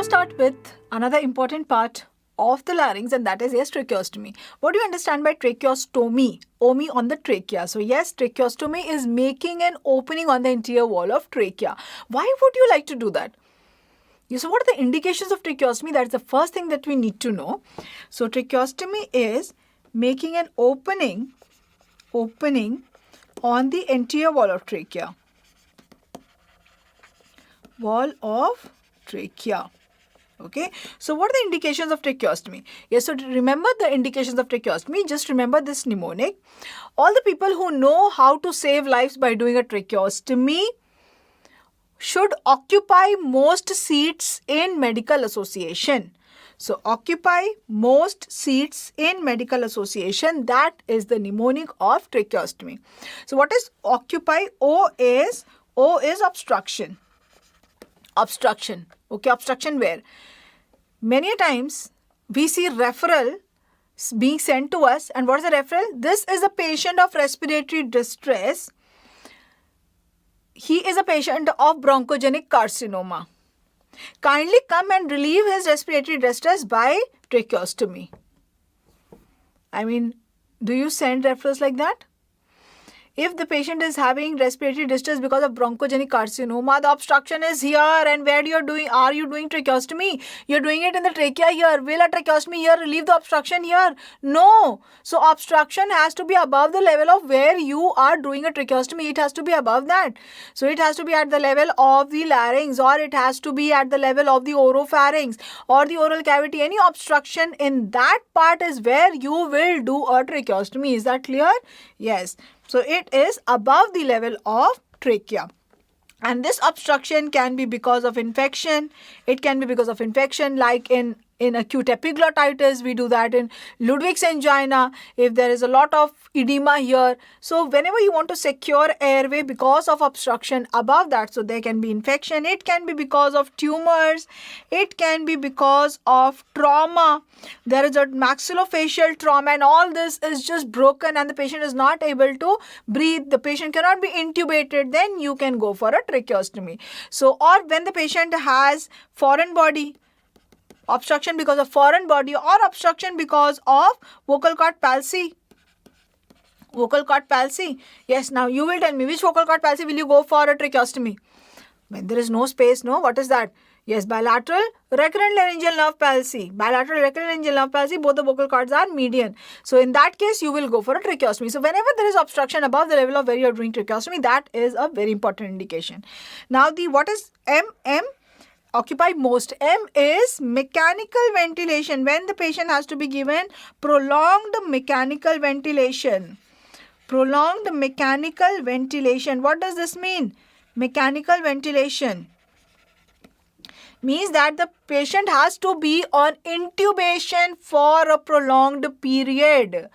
now start with another important part of the larynx, and that is tracheostomy. What do you understand by tracheostomy? Omi on the trachea. So yes, tracheostomy is making an opening on the interior wall of trachea. Why would you like to do that? So what are the indications of tracheostomy? That's the first thing that we need to know. So tracheostomy is making an opening on the anterior wall of trachea. Wall of trachea. Okay, so what are the indications of tracheostomy? Yes, so to remember the indications of tracheostomy, just remember this mnemonic. All the people who know how to save lives by doing a tracheostomy should occupy most seats in medical association. So occupy most seats in medical association. That is the mnemonic of tracheostomy. So what is occupy? O is obstruction. Obstruction. Okay, obstruction where? Many times we see referral being sent to us, and what is the referral? This is a patient of respiratory distress. He is a patient of bronchogenic carcinoma. Kindly come and relieve his respiratory distress by tracheostomy. I mean, do you send referrals like that? If the patient is having respiratory distress because of bronchogenic carcinoma, the obstruction is here, and where are you doing tracheostomy? You're doing it in the trachea here. Will a tracheostomy here relieve the obstruction here? No. So obstruction has to be above the level of where you are doing a tracheostomy. It has to be above that. So it has to be at the level of the larynx, or it has to be at the level of the oropharynx or the oral cavity. Any obstruction in that part is where you will do a tracheostomy. Is that clear? Yes. So it is above the level of trachea. And this obstruction can be because of infection. It can be because of infection like in acute epiglottitis. We do that in Ludwig's angina if there is a lot of edema here. So whenever you want to secure airway because of obstruction above that, so there can be infection. It can be because of tumors. It can be because of trauma. There is a maxillofacial trauma, and all this is just broken and the patient is not able to breathe. The patient cannot be intubated. Then you can go for a tracheostomy. So, or when the patient has foreign body, obstruction because of foreign body, or obstruction because of vocal cord palsy. Vocal cord palsy. Yes, now you will tell me which vocal cord palsy will you go for a tracheostomy? When there is no space, no? What is that? Yes, bilateral recurrent laryngeal nerve palsy. Bilateral recurrent laryngeal nerve palsy, both the vocal cords are median. So in that case, you will go for a tracheostomy. So whenever there is obstruction above the level of where you are doing tracheostomy, that is a very important indication. Now what is M? Occupy most. M is mechanical ventilation. When the patient has to be given prolonged mechanical ventilation. Prolonged mechanical ventilation. What does this mean? Mechanical ventilation means that the patient has to be on intubation for a prolonged period.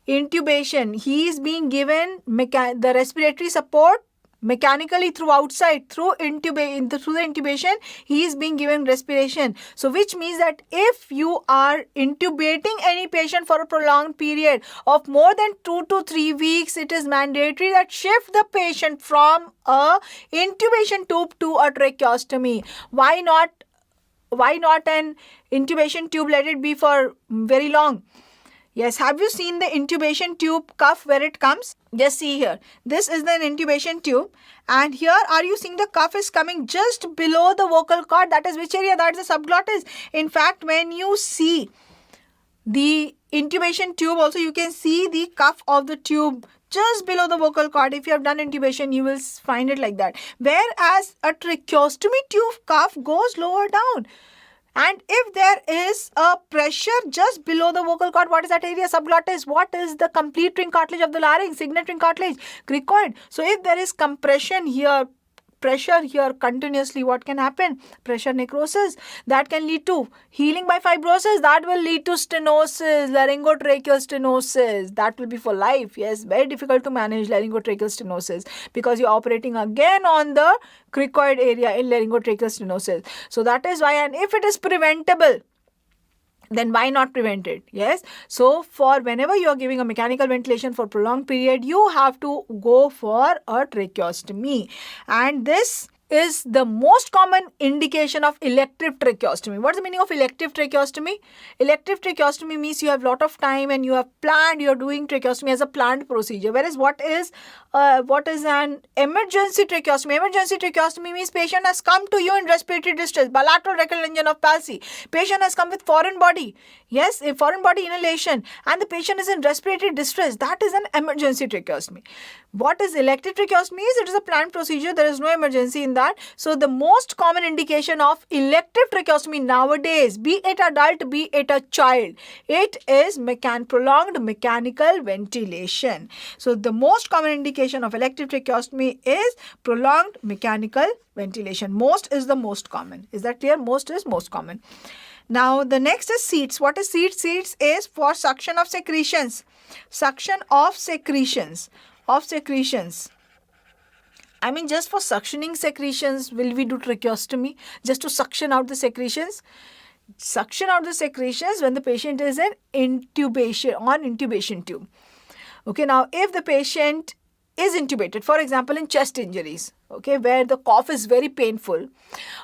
Intubation. He is being given the respiratory support mechanically through the intubation, he is being given respiration. So which means that if you are intubating any patient for a prolonged period of more than 2 to 3 weeks, it is mandatory that shift the patient from a intubation tube to a tracheostomy. Why not an intubation tube? Let it be for very long. Yes, have you seen the intubation tube cuff where it comes? Just see here. This is the intubation tube, and here are you seeing the cuff is coming just below the vocal cord. That is which area? That is the subglottis. In fact, when you see the intubation tube also, you can see the cuff of the tube just below the vocal cord. If you have done intubation, you will find it like that. Whereas a tracheostomy tube cuff goes lower down. And if there is a pressure just below the vocal cord, what is that area? Subglottis. What is the complete ring cartilage of the larynx? Signet ring cartilage, cricoid. So if there is compression here, pressure here continuously, what can happen? Pressure necrosis. That can lead to healing by fibrosis. That will lead to stenosis, laryngotracheal stenosis. That will be for life. Yes, very difficult to manage laryngotracheal stenosis because you're operating again on the cricoid area in laryngotracheal stenosis. So that is why, and if it is preventable, then why not prevent it? Yes. So for whenever you are giving a mechanical ventilation for prolonged period, you have to go for a tracheostomy. And this is the most common indication of elective tracheostomy. What's the meaning of elective tracheostomy? Elective tracheostomy means you have a lot of time and you are doing tracheostomy as a planned procedure. Whereas what is an emergency tracheostomy? Emergency tracheostomy means patient has come to you in respiratory distress, bilateral rectal engine of palsy. Patient has come with foreign body. Yes, a foreign body inhalation, and the patient is in respiratory distress. That is an emergency tracheostomy. What is elective tracheostomy is it is a planned procedure. There is no emergency in that. So the most common indication of elective tracheostomy nowadays, be it adult, be it a child, it is prolonged mechanical ventilation. So the most common indication of elective tracheostomy is prolonged mechanical ventilation. Most is the most common. Is that clear? Most is most common. Now the next is seeds. What is seeds? Seeds is for suction of secretions. Suction of secretions. I mean, just for suctioning secretions, will we do tracheostomy? Just to suction out the secretions? Suction out the secretions when the patient is in intubation, on intubation tube. Okay, now if the patient is intubated, for example, in chest injuries, okay, where the cough is very painful,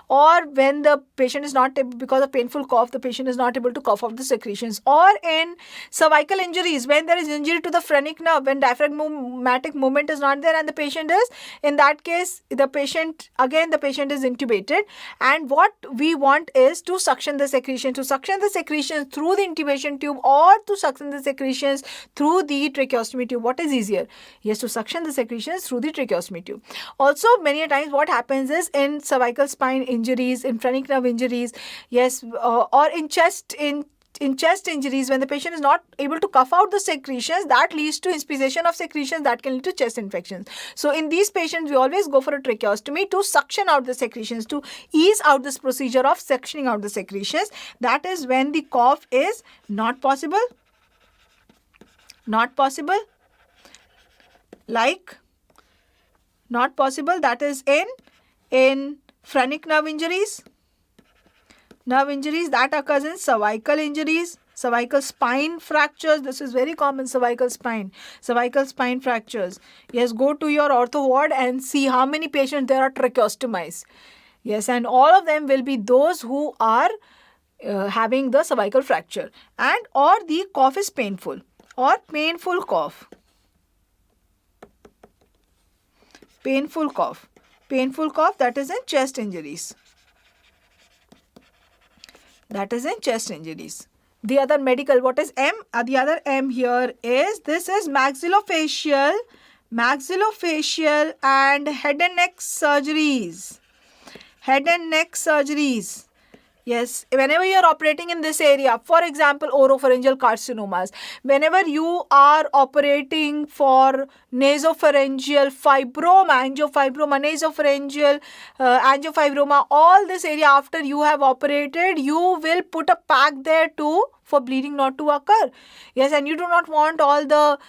or when the patient is not able, because of painful cough, the patient is not able to cough out the secretions, or in cervical injuries, when there is injury to the phrenic nerve, when diaphragmatic movement is not there and the patient is, in that case, the patient is intubated, and what we want is to suction the secretions through the intubation tube or to suction the secretions through the tracheostomy tube. What is easier? Yes, to suction the secretions through the tracheostomy tube. Also, many a times what happens is in cervical spine injuries, in phrenic nerve injuries, yes, or in chest injuries, when the patient is not able to cough out the secretions, that leads to inspission of secretions that can lead to chest infections. So in these patients, we always go for a tracheostomy to suction out the secretions, to ease out this procedure of suctioning out the secretions. That is when the cough is not possible. That is in phrenic nerve injuries. That occurs in cervical injuries, cervical spine fractures. This is very common, cervical spine fractures. Yes, go to your ortho ward and see how many patients there are tracheostomized. Yes, and all of them will be those who are having the cervical fracture, and or the cough is painful or painful cough. Painful cough, that is in chest injuries. The other medical, what is M? The other M here is, this is maxillofacial and head and neck surgeries. Yes, whenever you are operating in this area, for example, oropharyngeal carcinomas, whenever you are operating for nasopharyngeal fibroma, nasopharyngeal angiofibroma, all this area after you have operated, you will put a pack there for bleeding not to occur. Yes, and you do not want all the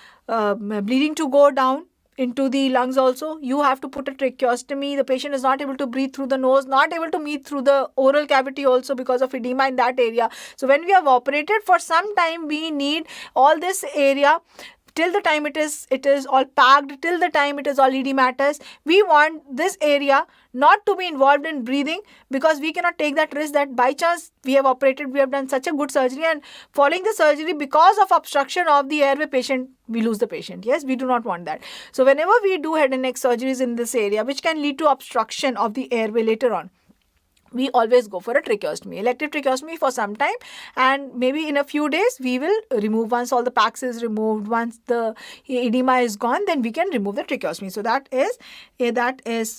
bleeding to go down into the lungs also. You have to put a tracheostomy. The patient is not able to breathe through the nose, not able to breathe through the oral cavity also because of edema in that area. So when we have operated for some time, we need all this area till the time it is all packed, till the time it is all edematous. We want this area not to be involved in breathing, because we cannot take that risk that by chance we have operated, we have done such a good surgery, and following the surgery, because of obstruction of the airway, we lose the patient. Yes, we do not want that. So whenever we do head and neck surgeries in this area, which can lead to obstruction of the airway later on, we always go for a tracheostomy, elective tracheostomy for some time, and maybe in a few days we will remove. Once all the packs is removed, once the edema is gone, then we can remove the tracheostomy. So that is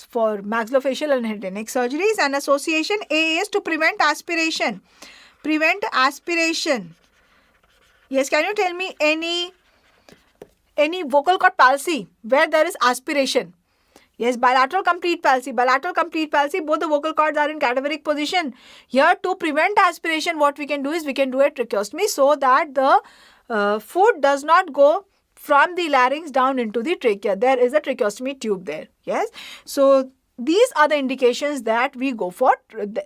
for maxillofacial and head and neck surgeries. And association A is to prevent aspiration. Yes, can you tell me any vocal cord palsy where there is aspiration? Yes, bilateral complete palsy, both the vocal cords are in cadaveric position. Here, to prevent aspiration, what we can do is we can do a tracheostomy so that the food does not go from the larynx down into the trachea. There is a tracheostomy tube there. Yes, so these are the indications that we go for,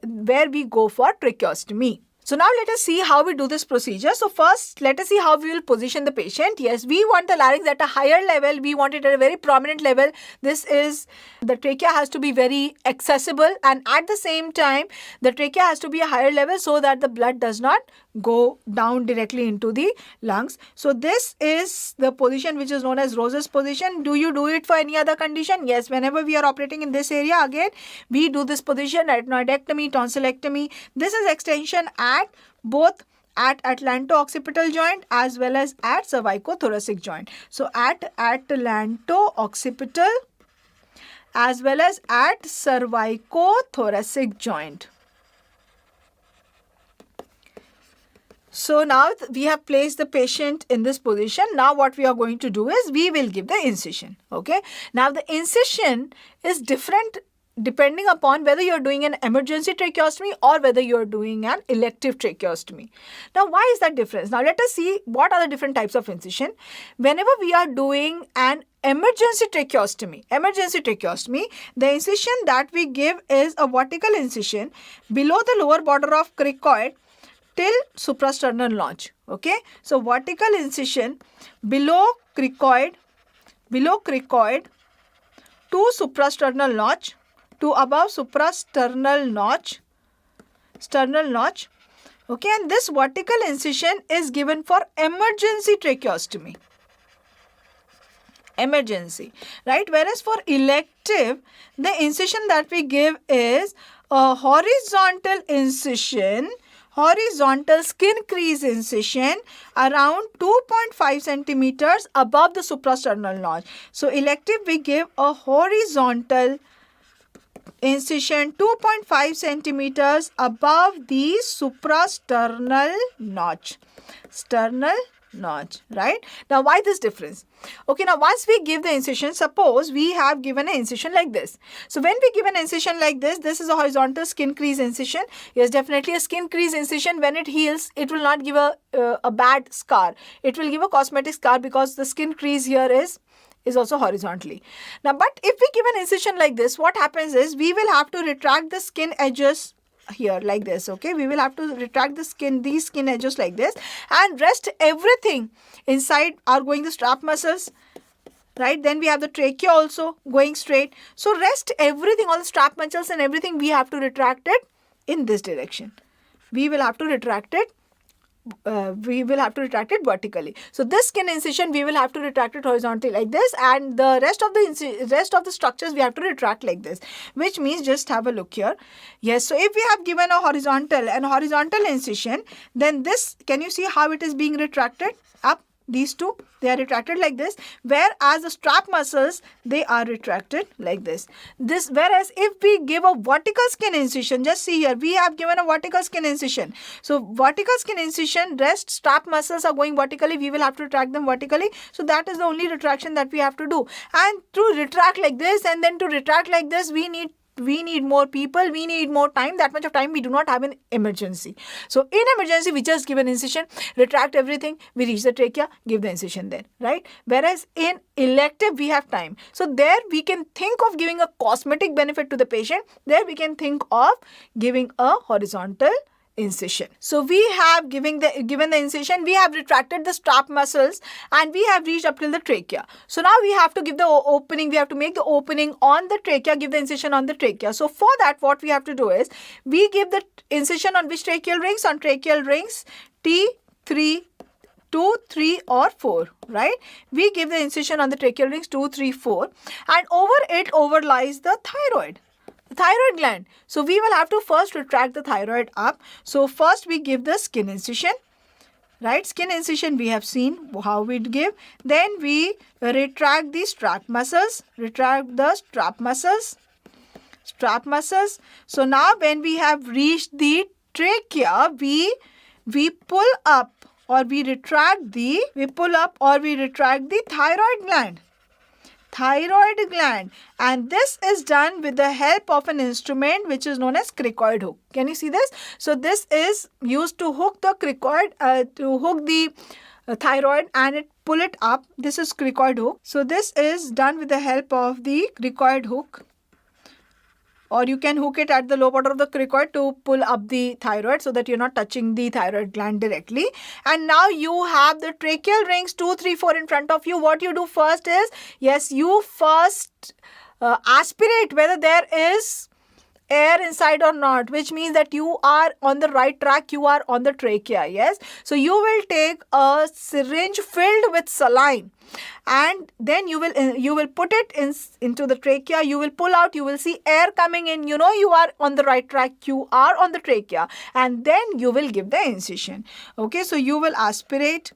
where we go for tracheostomy. So now let us see how we do this procedure. So first, let us see how we will position the patient. Yes, we want the larynx at a higher level. We want it at a very prominent level. This is, the trachea has to be very accessible, and at the same time, the trachea has to be a higher level so that the blood does not go down directly into the lungs. So this is the position which is known as Rose's position. Do you do it for any other condition? Yes, whenever we are operating in this area, again, we do this position, adenoidectomy, tonsillectomy. This is extension at both at atlanto-occipital joint as well as at cervicothoracic joint. So at atlanto-occipital as well as at cervicothoracic joint. So now we have placed the patient in this position. Now what we are going to do is we will give the incision. Okay. Now the incision is different depending upon whether you are doing an emergency tracheostomy or whether you are doing an elective tracheostomy. Now why is that difference? Now let us see what are the different types of incision. Whenever we are doing an emergency tracheostomy, the incision that we give is a vertical incision below the lower border of cricoid till suprasternal notch. Okay, so vertical incision below cricoid to suprasternal notch to above suprasternal notch, sternal notch. Okay, and this vertical incision is given for emergency tracheostomy. Emergency, right? Whereas for elective, the incision that we give is a horizontal incision, horizontal skin crease incision around 2.5 centimeters above the suprasternal notch. So elective, we give a horizontal incision 2.5 centimeters above the suprasternal notch, sternal notch, right? Now why this difference? Okay, now once we give the incision, suppose we have given an incision like this. So when we give an incision like this is a horizontal skin crease incision. Yes, definitely a skin crease incision, when it heals, it will not give a bad scar. It will give a cosmetic scar because the skin crease here is also horizontally. Now, but if we give an incision like this, what happens is we will have to retract the skin edges here like this. Okay, we will have to retract these skin edges like this, and rest everything inside are going the strap muscles, right? Then we have the trachea also going straight. So rest everything, all the strap muscles and everything, we have to retract it in this direction. We will have to retract it vertically. So this skin incision, we will have to retract it horizontally like this, and the rest of the structures we have to retract like this, which means just have a look here. Yes, so if we have given a horizontal incision, then this, can you see how it is being retracted up? These two, they are retracted like this, whereas the strap muscles, they are retracted like this. Whereas if we give a vertical skin incision, just see here, we have given a vertical skin incision. So vertical skin incision, rest strap muscles are going vertically, we will have to retract them vertically. So that is the only retraction that we have to do. And to retract like this and then to retract like this, we need more people, we need more time. That much of time we do not have in emergency. So in emergency, we just give an incision, retract everything, we reach the trachea, give the incision there, right? Whereas in elective, we have time. So there we can think of giving a cosmetic benefit to the patient. There we can think of giving a horizontal incision. So we have given the incision, we have retracted the strap muscles, and we have reached up till the trachea. So now we have to give the opening, we have to make the opening on the trachea, give the incision on the trachea. So for that, what we have to do is, we give the incision on which tracheal rings? On tracheal rings T3, 2, 3 or 4, right? We give the incision on the tracheal rings 2, 3, 4, and over it lies the thyroid gland. So we will have to first retract the thyroid up. So first we give the skin incision, right? Skin incision we have seen how we give. Then we retract the strap muscles, strap muscles. So now when we have reached the trachea, we pull up or we retract the thyroid gland, and this is done with the help of an instrument which is known as cricoid hook. Can you see this? So this is used to hook the cricoid, to hook the thyroid and pull it up. This is cricoid hook. So this is done with the help of the cricoid hook or you can hook it at the low part of the cricoid to pull up the thyroid so that you're not touching the thyroid gland directly. And now you have the tracheal rings 2, 3, 4 in front of you. What you do first is, yes, you first aspirate whether there is air inside or not, which means that you are on the right track, you are on the trachea. Yes, so you will take a syringe filled with saline, and then you will put it into the trachea. You will pull out, you will see air coming in, you know you are on the right track, you are on the trachea, and then you will give the incision. Okay, so you will aspirate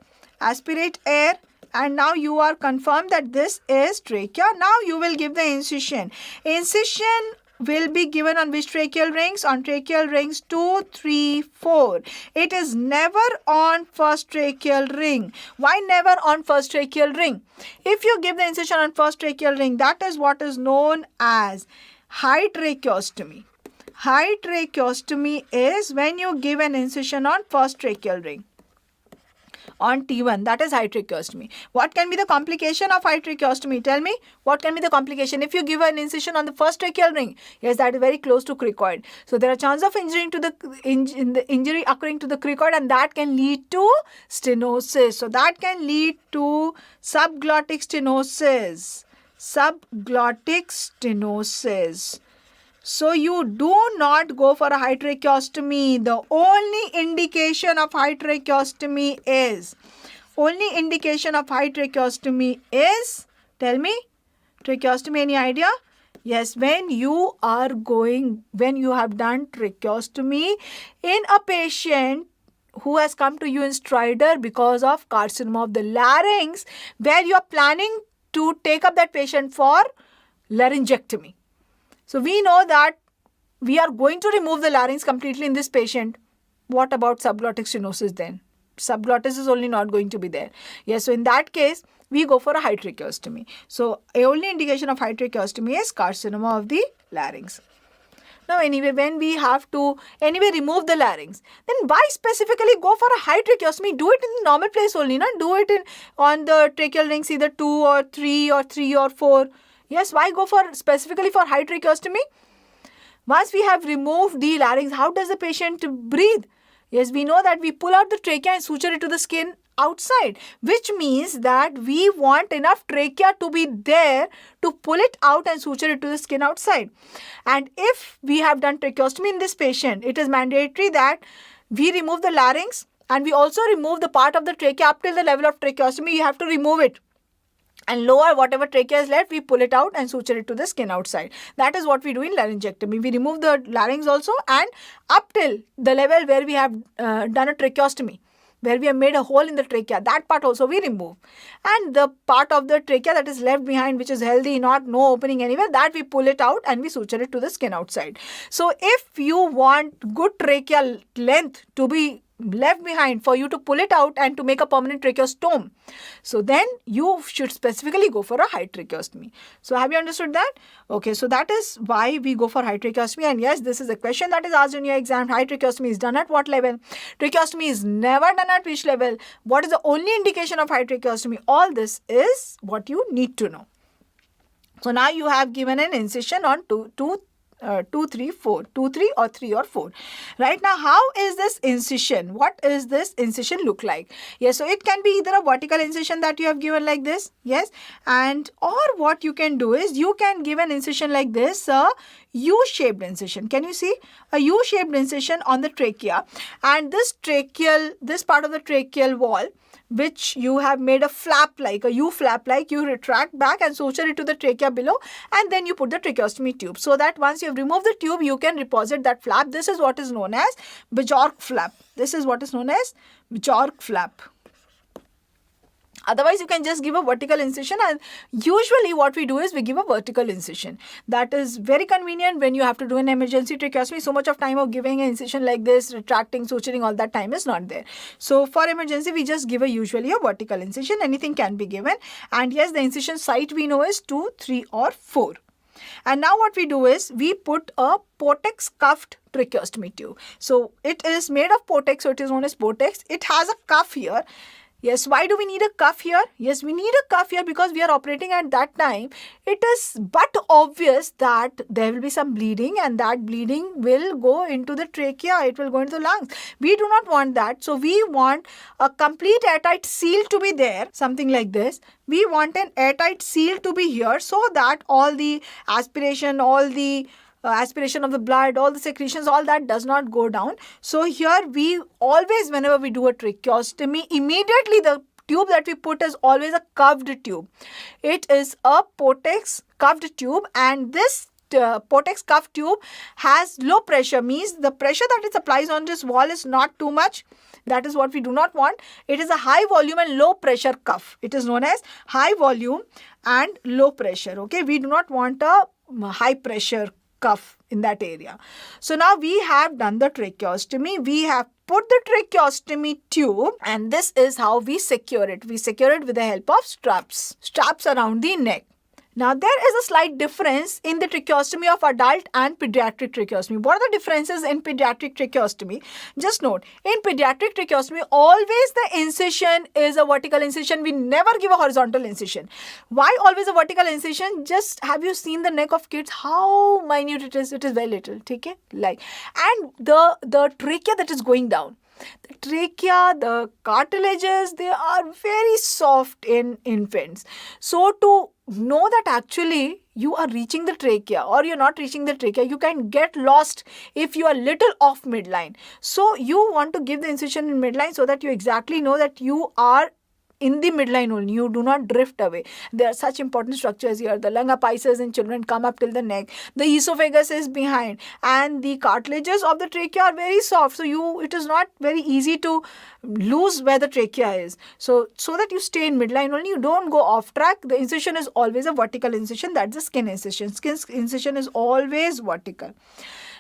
air, and now you are confirmed that this is trachea. Now you will give the incision. Incision will be given on which tracheal rings? On tracheal rings 2, 3, 4. It is never on first tracheal ring. Why never on first tracheal ring? If you give the incision on first tracheal ring, that is what is known as high tracheostomy. High tracheostomy is when you give an incision on first tracheal ring. On T1, that is high tracheostomy. What can be the complication of high tracheostomy? Tell me, what can be the complication if you give an incision on the first tracheal ring? Yes, that is very close to cricoid. So there are chances of injury occurring to the cricoid, and that can lead to stenosis. So that can lead to subglottic stenosis. Subglottic stenosis. So you do not go for a high tracheostomy. The only indication of high tracheostomy is, tell me, tracheostomy, any idea? Yes, when you have done tracheostomy in a patient who has come to you in stridor because of carcinoma of the larynx, where you are planning to take up that patient for laryngectomy. So we know that we are going to remove the larynx completely in this patient. What about subglottic stenosis then? Subglottis is only not going to be there. Yes, so in that case, we go for a high tracheostomy. So a only indication of high tracheostomy is carcinoma of the larynx. Now anyway, when we have to remove the larynx, then why specifically go for a high tracheostomy? Do it in the normal place only, not do it on the tracheal rings either 2 or 3 or 3 or 4. Yes, why go specifically for high tracheostomy? Once we have removed the larynx, how does the patient breathe? Yes, we know that we pull out the trachea and suture it to the skin outside, which means that we want enough trachea to be there to pull it out and suture it to the skin outside. And if we have done tracheostomy in this patient, it is mandatory that we remove the larynx and we also remove the part of the trachea up till the level of tracheostomy. You have to remove it. And lower, whatever trachea is left, we pull it out and suture it to the skin outside. That is what we do in laryngectomy. We remove the larynx also, and up till the level where we have done a tracheostomy, where we have made a hole in the trachea, that part also we remove. And the part of the trachea that is left behind, which is healthy, no opening anywhere, that we pull it out and we suture it to the skin outside. So if you want good tracheal length to be left behind for you to pull it out and to make a permanent tracheostome, so then you should specifically go for a high tracheostomy. So have you understood that? Okay, so that is why we go for high tracheostomy. And yes, this is a question that is asked in your exam. High tracheostomy is done at what level? Tracheostomy is never done at which level? What is the only indication of high tracheostomy? All this is what you need to know. So now you have given an incision on 2, 3, 4, 2, 3 or 3 or 4. Right now, how is this incision? What is this incision look like? Yes, so it can be either a vertical incision that you have given like this. Yes, and or what you can do is you can give an incision like this, a U-shaped incision. Can you see? A U-shaped incision on the trachea, and this part of the tracheal wall, which you have made a flap like, a U flap like, you retract back and suture it to the trachea below, and then you put the tracheostomy tube, so that once you have removed the tube, you can deposit that flap. This is what is known as Bjork flap. Otherwise, you can just give a vertical incision, and usually what we do is we give a vertical incision. That is very convenient when you have to do an emergency tracheostomy. So much of time of giving an incision like this, retracting, suturing, all that time is not there. So for emergency, we just give usually a vertical incision. Anything can be given. And yes, the incision site we know is 2, 3 or 4. And now what we do is we put a Portex cuffed tracheostomy tube. So it is made of Portex, so it is known as Portex. It has a cuff here. Yes, why do we need a cuff here? Yes, we need a cuff here because we are operating at that time. It is but obvious that there will be some bleeding, and that bleeding will go into the trachea, it will go into the lungs. We do not want that. So we want a complete airtight seal to be there, something like this. We want an airtight seal to be here so that all the aspiration, all the aspiration of the blood, all the secretions, all that does not go down. So here we always, whenever we do a tracheostomy, immediately the tube that we put is always a curved tube. It is a Portex curved tube, and this Portex cuff tube has low pressure, means the pressure that it applies on this wall is not too much. That is what we do not want. It is a high volume and low pressure cuff. It is known as high volume and low pressure. Okay, we do not want a high pressure cuff in that area. So now we have done the tracheostomy. We have put the tracheostomy tube, and this is how we secure it. We secure it with the help of straps around the neck. Now, there is a slight difference in the tracheostomy of adult and pediatric tracheostomy. What are the differences in pediatric tracheostomy? Just note, in pediatric tracheostomy, always the incision is a vertical incision. We never give a horizontal incision. Why always a vertical incision? Just have you seen the neck of kids? How minute it is? It is very little. Okay? And the trachea that is going down. The trachea, the cartilages, they are very soft in infants. So to know that actually you are reaching the trachea or you're not reaching the trachea, you can get lost if you are little off midline. So you want to give the incision in midline so that you exactly know that you are in the midline only. You do not drift away. There are such important structures here. The lung apices in children come up till the neck. The esophagus is behind, and the cartilages of the trachea are very soft. So it is not very easy to lose where the trachea is. So that you stay in midline only, you don't go off track. The incision is always a vertical incision. That's the skin incision. Skin incision is always vertical.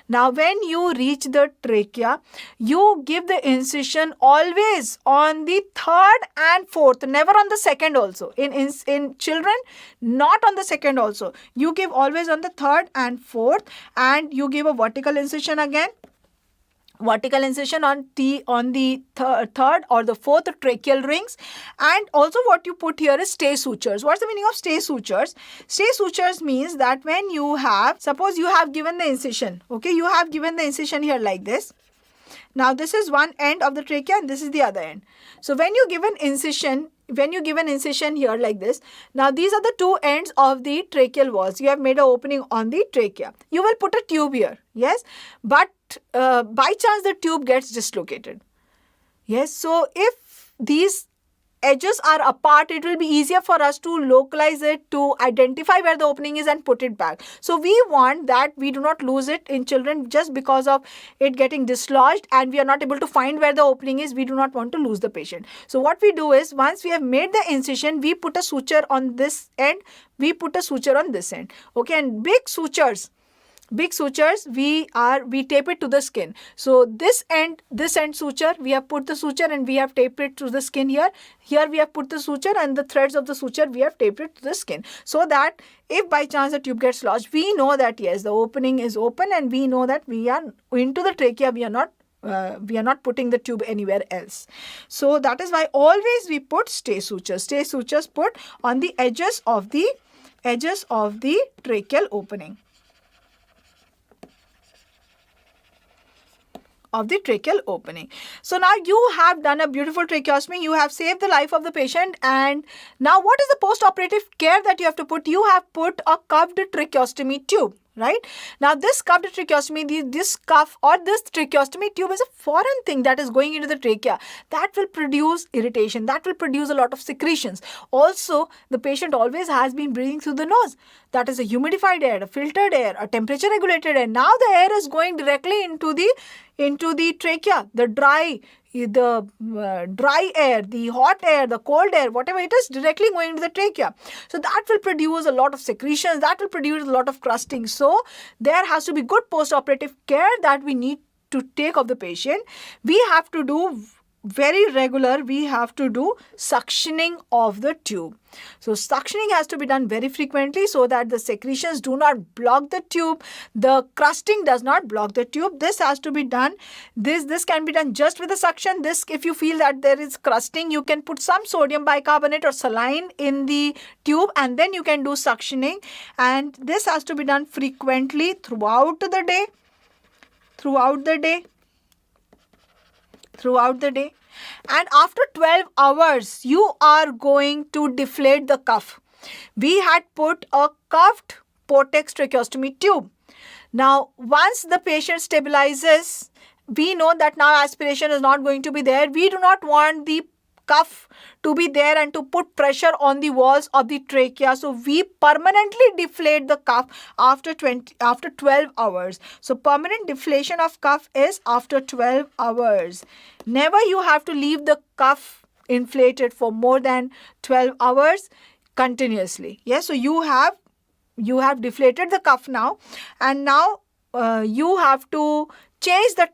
Now, when you reach the trachea, you give the incision always on the third and fourth, never on the second also. In children, not on the second also. You give always on the third and fourth, and you give a vertical incision again. Vertical incision on the third or the fourth tracheal rings. And also what you put here is stay sutures. What's the meaning of stay sutures? Stay sutures means that when you have, suppose you have given the incision, okay, you have given the incision here like this. Now this is one end of the trachea and this is the other end. So when you give an incision here like this, now these are the two ends of the tracheal walls. You have made an opening on the trachea. You will put a tube here, yes, but by chance the tube gets dislocated. Yes, so if these edges are apart, it will be easier for us to localize it, to identify where the opening is and put it back. So we want that we do not lose it in children just because of it getting dislodged and we are not able to find where the opening is. We do not want to lose the patient. So what we do is, once we have made the incision, we put a suture on this end, we put a suture on this end. Okay, and big sutures, we tape it to the skin. So this end suture, we have put the suture and we have taped it to the skin here. Here we have put the suture and the threads of the suture we have taped it to the skin. So that if by chance the tube gets lodged, we know that yes, the opening is open and we know that we are into the trachea, we are not putting the tube anywhere else. So that is why always we put stay sutures. Stay sutures put on the edges of the tracheal opening. Of the tracheal opening. So now you have done a beautiful tracheostomy, you have saved the life of the patient, and now what is the post-operative care that you have to put? You have put a cuffed tracheostomy tube. Right? Now this cuffed tracheostomy, this cuff or this tracheostomy tube is a foreign thing that is going into the trachea. That will produce irritation. That will produce a lot of secretions. Also, the patient always has been breathing through the nose. That is a humidified air, a filtered air, a temperature regulated air. Now the air is going directly into the trachea, the dry air, the hot air, the cold air, whatever it is, directly going into the trachea. So that will produce a lot of secretions, that will produce a lot of crusting. So there has to be good post-operative care that we need to take of the patient. We have to do very regular, we have to do suctioning of the tube. So suctioning has to be done very frequently so that the secretions do not block the tube. The crusting does not block the tube. This has to be done. This can be done just with the suction. This, if you feel that there is crusting, you can put some sodium bicarbonate or saline in the tube and then you can do suctioning. And this has to be done frequently throughout the day. And after 12 hours, you are going to deflate the cuff. We had put a cuffed Portex tracheostomy tube. Now, once the patient stabilizes, we know that now aspiration is not going to be there. We do not want the cuff to be there and to put pressure on the walls of the trachea. So we permanently deflate the cuff after 12 hours. So permanent deflation of cuff is after 12 hours. Never you have to leave the cuff inflated for more than 12 hours continuously. Yes, so you have deflated the cuff now, and now you have to change the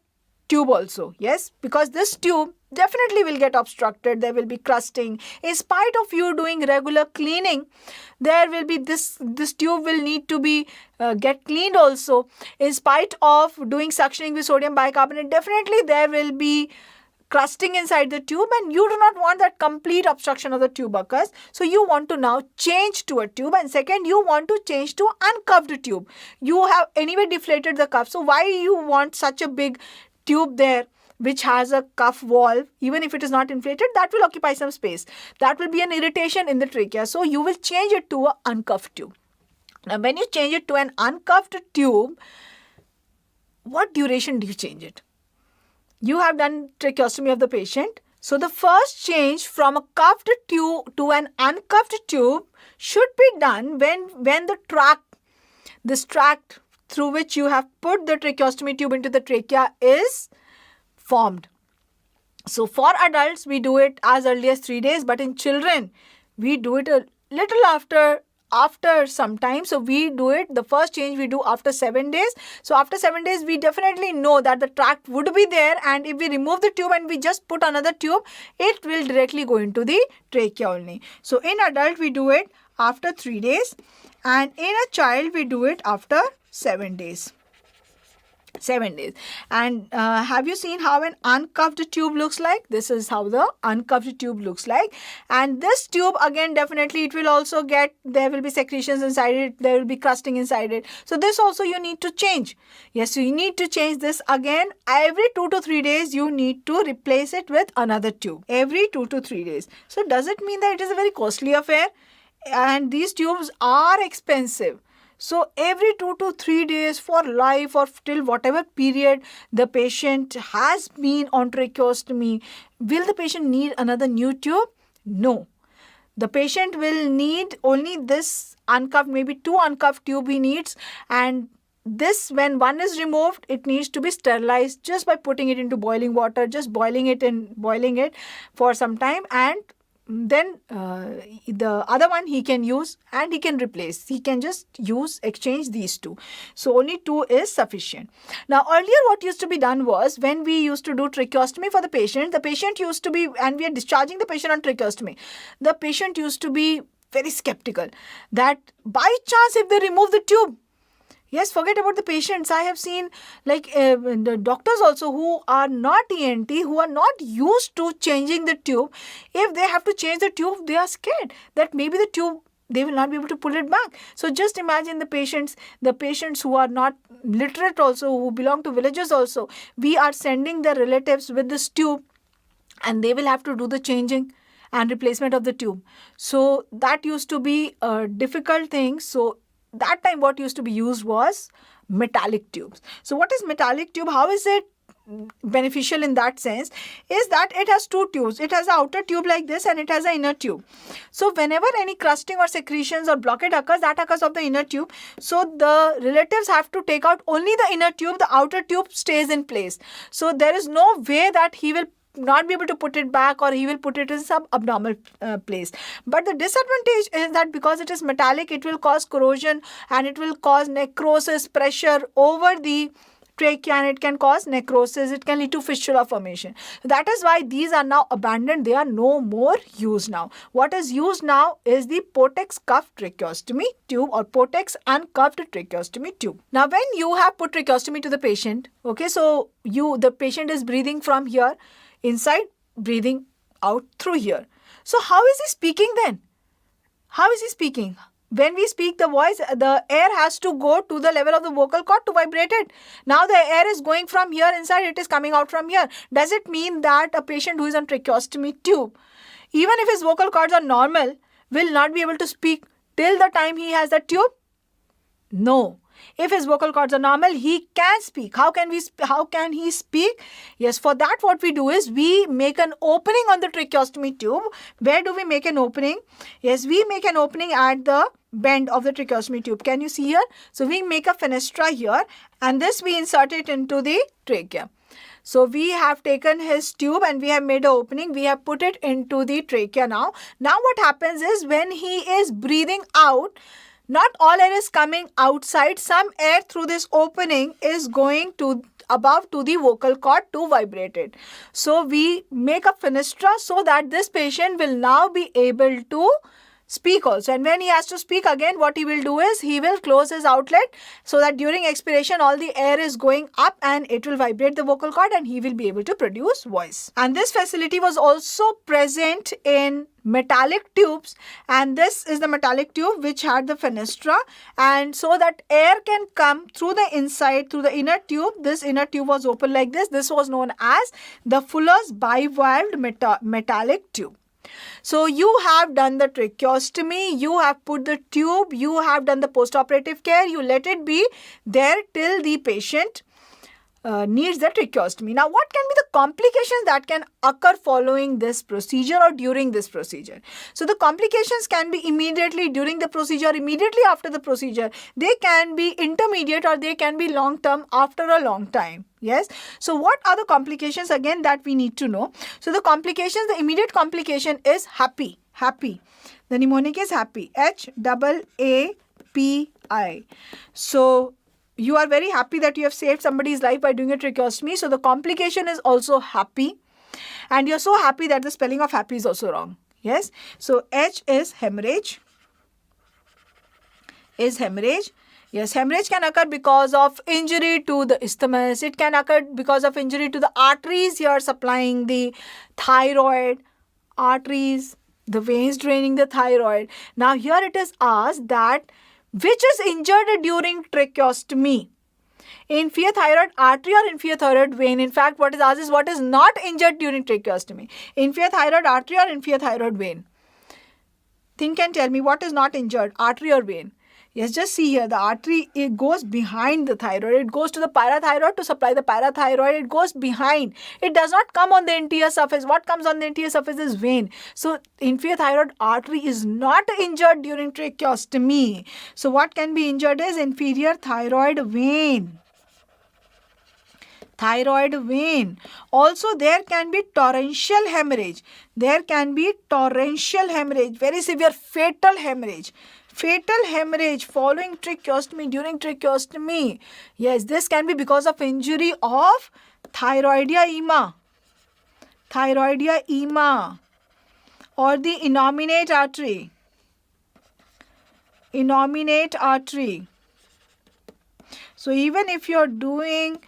tube also. Yes, because this tube definitely will get obstructed. There will be crusting. In spite of you doing regular cleaning, there will be this tube will need to be get cleaned also. In spite of doing suctioning with sodium bicarbonate, definitely there will be crusting inside the tube, and you do not want that complete obstruction of the tube occurs. So you want to now change to a tube, and second, you want to change to uncuffed tube. You have anyway deflated the cuff, so why you want such a big tube there which has a cuff valve? Even if it is not inflated, that will occupy some space. That will be an irritation in the trachea. So you will change it to an uncuffed tube. Now when you change it to an uncuffed tube, what duration do you change it? You have done tracheostomy of the patient. So the first change from a cuffed tube to an uncuffed tube should be done when this tract through which you have put the tracheostomy tube into the trachea is formed. So for adults, we do it as early as 3 days, but in children, we do it a little after some time. So we do it, the first change we do after 7 days. So after 7 days, we definitely know that the tract would be there, and if we remove the tube and we just put another tube, it will directly go into the trachea only. So in adult, we do it after 3 days, and in a child, we do it after 7 days. 7 days. And have you seen how an uncuffed tube looks like? This is how the uncuffed tube looks like. And this tube, again, definitely it will also there will be secretions inside it, there will be crusting inside it. So this also you need to change. Yes, so you need to change this again. Every 2 to 3 days, you need to replace it with another tube. Every 2 to 3 days. So does it mean that it is a very costly affair? And these tubes are expensive. So every 2 to 3 days for life or till whatever period the patient has been on tracheostomy, will the patient need another new tube? No. The patient will need only this uncuffed, maybe 2 uncuffed tube he needs, and this, when one is removed, it needs to be sterilized just by putting it into boiling water, just boiling it for some time, and then the other one he can use and he can replace. He can just exchange these 2. So only 2 is sufficient. Now earlier what used to be done was, when we used to do tracheostomy for the patient used to be, and we are discharging the patient on tracheostomy, the patient used to be very skeptical that by chance if they remove the tube, yes, forget about the patients. I have seen the doctors also who are not ENT, who are not used to changing the tube. If they have to change the tube, they are scared that maybe the tube, they will not be able to pull it back. So just imagine the patients who are not literate also, who belong to villages also. We are sending their relatives with this tube, and they will have to do the changing and replacement of the tube. So that used to be a difficult thing. So that time what used to be used was metallic tubes. So what is metallic tube? How is it beneficial in that sense? Is that it has 2 tubes. It has an outer tube like this, and it has an inner tube. So whenever any crusting or secretions or blockade occurs, that occurs of the inner tube. So the relatives have to take out only the inner tube. The outer tube stays in place. So there is no way that he will not be able to put it back, or he will put it in some abnormal place. But the disadvantage is that because it is metallic, it will cause corrosion and it will cause necrosis, pressure over the trachea and it can cause necrosis. It can lead to fistula formation. That is why these are now abandoned. They are no more used now. What is used now is the Portex cuff tracheostomy tube or Portex uncuffed tracheostomy tube. Now, when you have put tracheostomy to the patient, okay, so the patient is breathing from here inside, breathing out through here. So how is he speaking then? How is he speaking? When we speak, the voice, the air has to go to the level of the vocal cord to vibrate it. Now the air is going from here inside, it is coming out from here. Does it mean that a patient who is on tracheostomy tube, even if his vocal cords are normal, will not be able to speak till the time he has the tube? No. If his vocal cords are normal, he can speak. How can he speak? Yes, for that what we do is we make an opening on the tracheostomy tube. Where do we make an opening? Yes, we make an opening at the bend of the tracheostomy tube. Can you see here? So we make a fenestra here and this we insert it into the trachea. So we have taken his tube and we have made an opening. We have put it into the trachea now. Now what happens is when he is breathing out, not all air is coming outside. Some air through this opening is going to above to the vocal cord to vibrate it. So we make a fenestra so that this patient will now be able to speak also. And when he has to speak again, what he will do is he will close his outlet so that during expiration all the air is going up and it will vibrate the vocal cord and he will be able to produce voice. And this facility was also present in metallic tubes, and this is the metallic tube which had the fenestra, and so that air can come through the inside, through the inner tube. This inner tube was open like this. This was known as the Fuller's bivalved metallic tube. So you have done the tracheostomy, you have put the tube, you have done the postoperative care, you let it be there till the patient needs the tracheostomy. Now, what can be the complications that can occur following this procedure or during this procedure? So, the complications can be immediately during the procedure, immediately after the procedure. They can be intermediate or they can be long term after a long time. Yes. So, what are the complications again that we need to know? So, the complications, the immediate complication is HAPI. HAPI. The mnemonic is HAPI. HAAPI. So, you are very happy that you have saved somebody's life by doing a tracheostomy. So the complication is also happy. And you're so happy that the spelling of happy is also wrong. Yes. So H is hemorrhage. Is hemorrhage. Yes, hemorrhage can occur because of injury to the isthmus. It can occur because of injury to the arteries here supplying the thyroid, arteries, the veins draining the thyroid. Now here it is asked that which is injured during tracheostomy? Inferior thyroid artery or inferior thyroid vein? In fact, what is asked is what is not injured during tracheostomy? Inferior thyroid artery or inferior thyroid vein? Think and tell me what is not injured, artery or vein? Yes, just see here, the artery, it goes behind the thyroid. It goes to the parathyroid to supply the parathyroid. It goes behind. It does not come on the interior surface. What comes on the interior surface is vein. So, inferior thyroid artery is not injured during tracheostomy. So, what can be injured is inferior thyroid vein. Thyroid vein. Also, there can be torrential hemorrhage. There can be torrential hemorrhage, very severe fatal hemorrhage. Fatal hemorrhage following tracheostomy, during tracheostomy. Yes, this can be because of injury of thyroidea ema. Thyroidea ema or the innominate artery. Innominate artery. So even if you're doing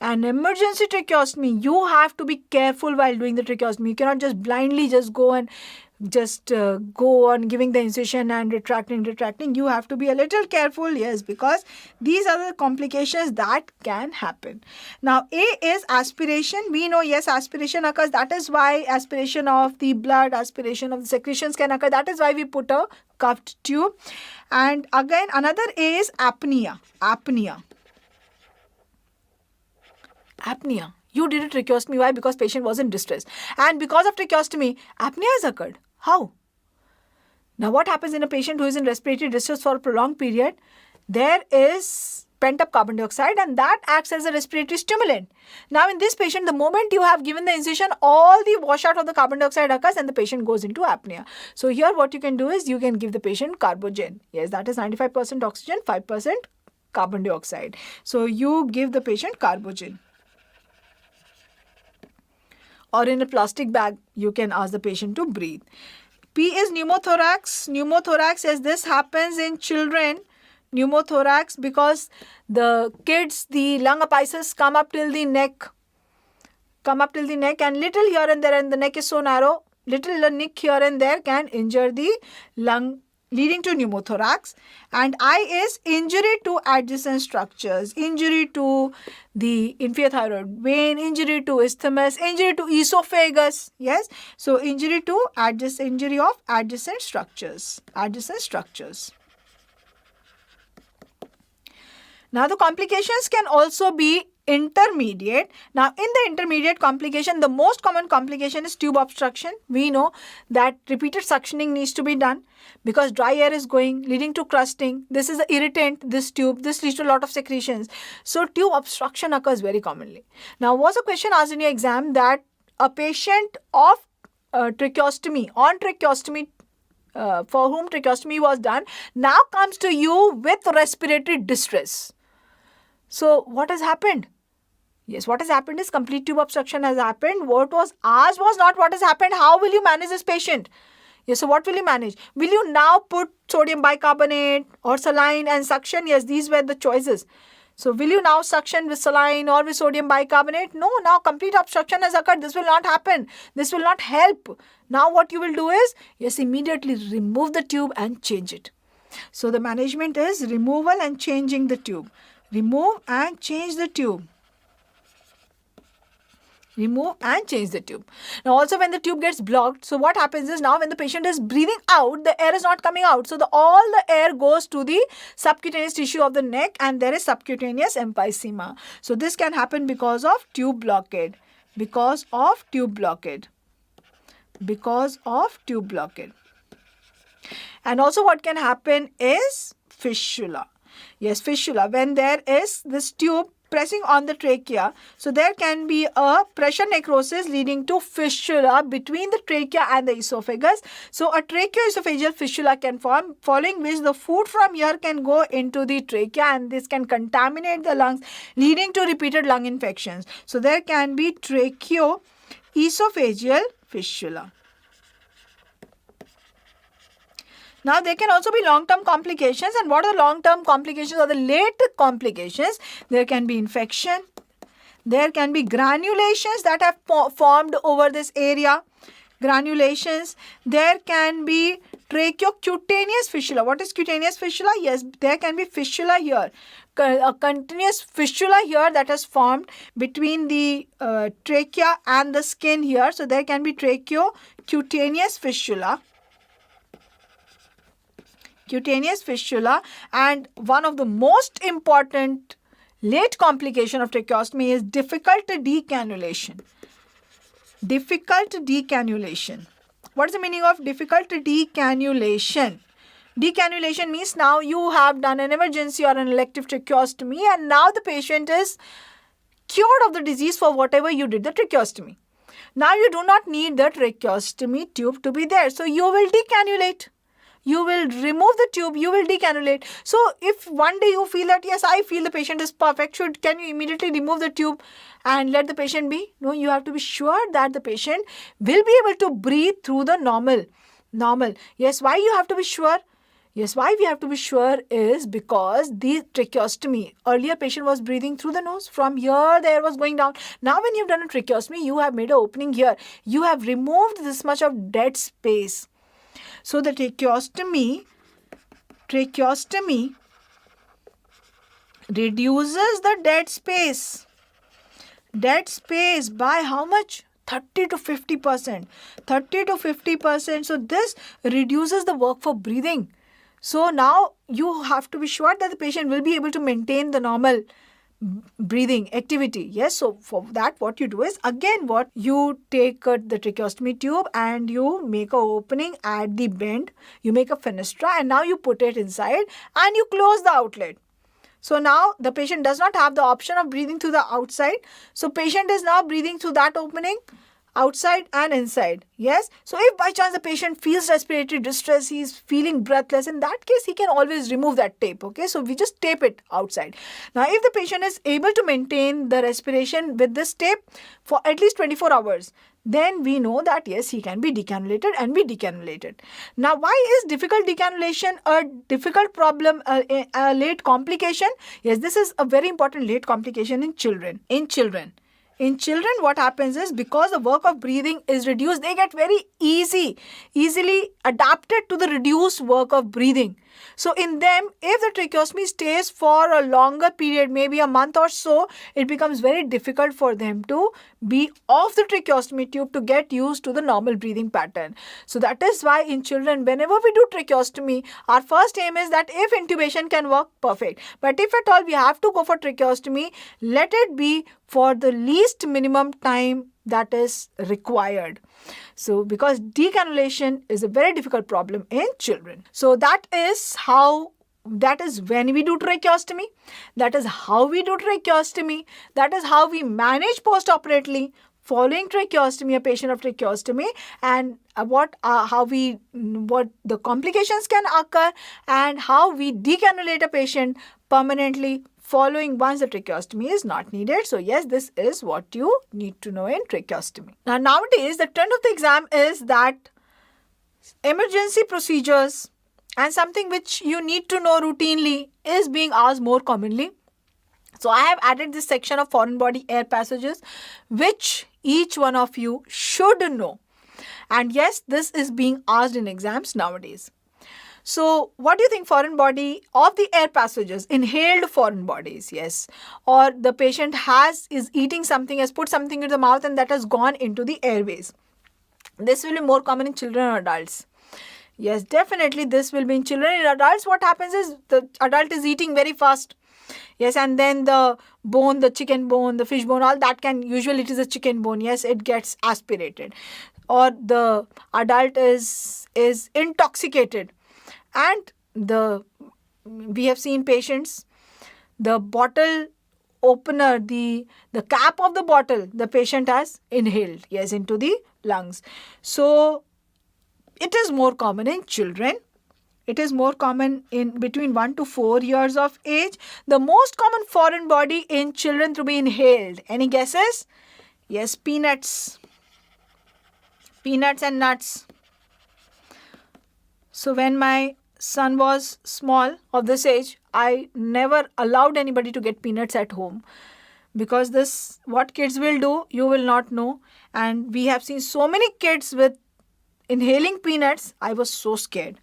an emergency tracheostomy, you have to be careful while doing the tracheostomy. You cannot just blindly go on giving the incision and retracting. You have to be a little careful, yes, because these are the complications that can happen. Now, A is aspiration. We know, yes, aspiration occurs. That is why aspiration of the blood, aspiration of the secretions can occur. That is why we put a cuffed tube. And again, another A is apnea. Apnea. You did a tracheostomy. Why? Because patient was in distress. And because of tracheostomy, apnea has occurred. How? Now, what happens in a patient who is in respiratory distress for a prolonged period? There is pent-up carbon dioxide and that acts as a respiratory stimulant. Now, in this patient, the moment you have given the incision, all the washout of the carbon dioxide occurs and the patient goes into apnea. So, here what you can do is you can give the patient carbogen. Yes, that is 95% oxygen, 5% carbon dioxide. So you give the patient carbogen. Or in a plastic bag, you can ask the patient to breathe. P is pneumothorax. Pneumothorax, as this happens in children, pneumothorax because the kids, the lung apices come up till the neck, and little here and there, and the neck is so narrow, little nick here and there can injure the lung, leading to pneumothorax. And I is injury to adjacent structures, injury to the inferior thyroid vein, injury to isthmus, injury to esophagus. Yes, so injury of adjacent structures. Now the complications can also be intermediate. Now in the intermediate complication, the most common complication is tube obstruction. We know that repeated suctioning needs to be done because dry air is going, leading to crusting. This is an irritant, this tube. This leads to a lot of secretions. So tube obstruction occurs very commonly. Now was a question asked in your exam that a patient of tracheostomy, for whom tracheostomy was done, now comes to you with respiratory distress. So what has happened? Yes, what has happened is complete tube obstruction has happened. What was asked was not what has happened. How will you manage this patient? Yes, so what will you manage? Will you now put sodium bicarbonate or saline and suction? Yes, these were the choices. So will you now suction with saline or with sodium bicarbonate? No, now complete obstruction has occurred. This will not happen. This will not help. Now what you will do is, yes, immediately remove the tube and change it. So the management is removal and changing the tube. Remove and change the tube. Remove and change the tube. Now also when the tube gets blocked, so what happens is now when the patient is breathing out, the air is not coming out. So all the air goes to the subcutaneous tissue of the neck and there is subcutaneous emphysema. So this can happen because of tube blockade. And also what can happen is fistula. Yes, fistula. When there is this tube pressing on the trachea, so there can be a pressure necrosis leading to fistula between the trachea and the esophagus. So a tracheoesophageal fistula can form, following which the food from here can go into the trachea and this can contaminate the lungs, leading to repeated lung infections. So there can be tracheoesophageal fistula. Now, there can also be long-term complications. And what are the long-term complications or the late complications? There can be infection. There can be granulations that have formed over this area. Granulations. There can be tracheocutaneous fistula. What is cutaneous fistula? Yes, there can be fistula here. A continuous fistula here that has formed between the trachea and the skin here. So, there can be tracheocutaneous fistula. And one of the most important late complication of tracheostomy is difficult decannulation. What is the meaning of difficult decannulation? Decannulation means now you have done an emergency or an elective tracheostomy and now the patient is cured of the disease for whatever you did the tracheostomy. Now you do not need the tracheostomy tube to be there. So you will decannulate. You will remove the tube, you will decannulate. So if one day you feel that, yes, I feel the patient is perfect, can you immediately remove the tube and let the patient be? No, you have to be sure that the patient will be able to breathe through the normal. Yes, why you have to be sure? Yes, why we have to be sure is because the tracheostomy, earlier patient was breathing through the nose. From here, the air was going down. Now when you've done a tracheostomy, you have made an opening here. You have removed this much of dead space. So the tracheostomy reduces the dead space. Dead space by how much? 30 to 50%. 30 to 50%. So this reduces the work for breathing. So now you have to be sure that the patient will be able to maintain the normal breathing activity. Yes, so for that what you do is, again, what you take the tracheostomy tube and you make a opening at the bend, you make a fenestra and now you put it inside and you close the outlet. So now the patient does not have the option of breathing through the outside. So patient is now breathing through that opening outside and inside. Yes. So if by chance the patient feels respiratory distress, he is feeling breathless, in that case he can always remove that tape. Okay. So we just tape it outside. Now if the patient is able to maintain the respiration with this tape for at least 24 hours, then we know that yes, he can be decannulated and be decannulated. Now, why is difficult decannulation a difficult problem, a late complication? Yes, this is a very important late complication in children. In children, what happens is, because the work of breathing is reduced, they get very easily adapted to the reduced work of breathing. So in them, if the tracheostomy stays for a longer period, maybe a month or so, it becomes very difficult for them to be off the tracheostomy tube to get used to the normal breathing pattern. So that is why in children, whenever we do tracheostomy, our first aim is that if intubation can work, perfect. But if at all we have to go for tracheostomy, let it be for the least minimum time that is required. So because decannulation is a very difficult problem in children. So that is when we do tracheostomy. That is how we do tracheostomy. That is how we manage post-operatively following tracheostomy, a patient of tracheostomy, and what the complications can occur, and how we decannulate a patient permanently following once the tracheostomy is not needed. So yes, this is what you need to know in tracheostomy. Now nowadays, the trend of the exam is that emergency procedures and something which you need to know routinely is being asked more commonly. So I have added this section of foreign body air passages, which each one of you should know. And yes, this is being asked in exams nowadays. So what do you think foreign body of the air passages, inhaled foreign bodies, yes, or the patient is eating something, has put something into the mouth and that has gone into the airways. This will be more common in children or adults. Yes, definitely this will be in children. In adults, what happens is the adult is eating very fast. Yes, and then the bone, the chicken bone, the fish bone, all that usually it is a chicken bone. Yes, it gets aspirated. Or the adult is intoxicated. And we have seen patients, the bottle opener, the cap of the bottle, the patient has inhaled, yes, into the lungs. So it is more common in children. It is more common in between 1 to 4 years of age. The most common foreign body in children to be inhaled. Any guesses? Yes, peanuts. Peanuts and nuts. So when my son was small, of this age, I never allowed anybody to get peanuts at home, because what kids will do, you will not know. And we have seen so many kids with inhaling peanuts. I was so scared.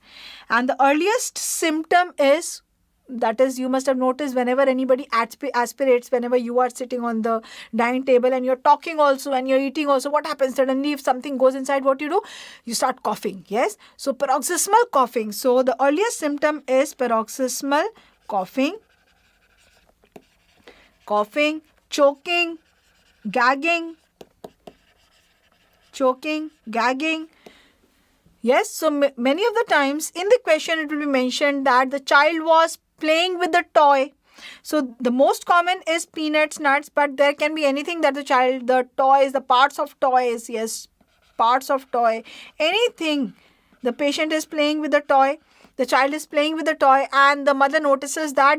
And the earliest symptom is, that is, you must have noticed, whenever anybody aspirates, whenever you are sitting on the dining table and you're talking also and you're eating also, what happens suddenly if something goes inside? What you do? You start coughing. Yes. So paroxysmal coughing. So the earliest symptom is paroxysmal coughing, choking, gagging. Yes, so many of the times in the question it will be mentioned that the child was playing with the toy. So the most common is peanuts, nuts, but there can be anything that the toys, the parts of toys, yes, parts of toy, anything. The patient is playing with the toy, the child is playing with the toy, and the mother notices that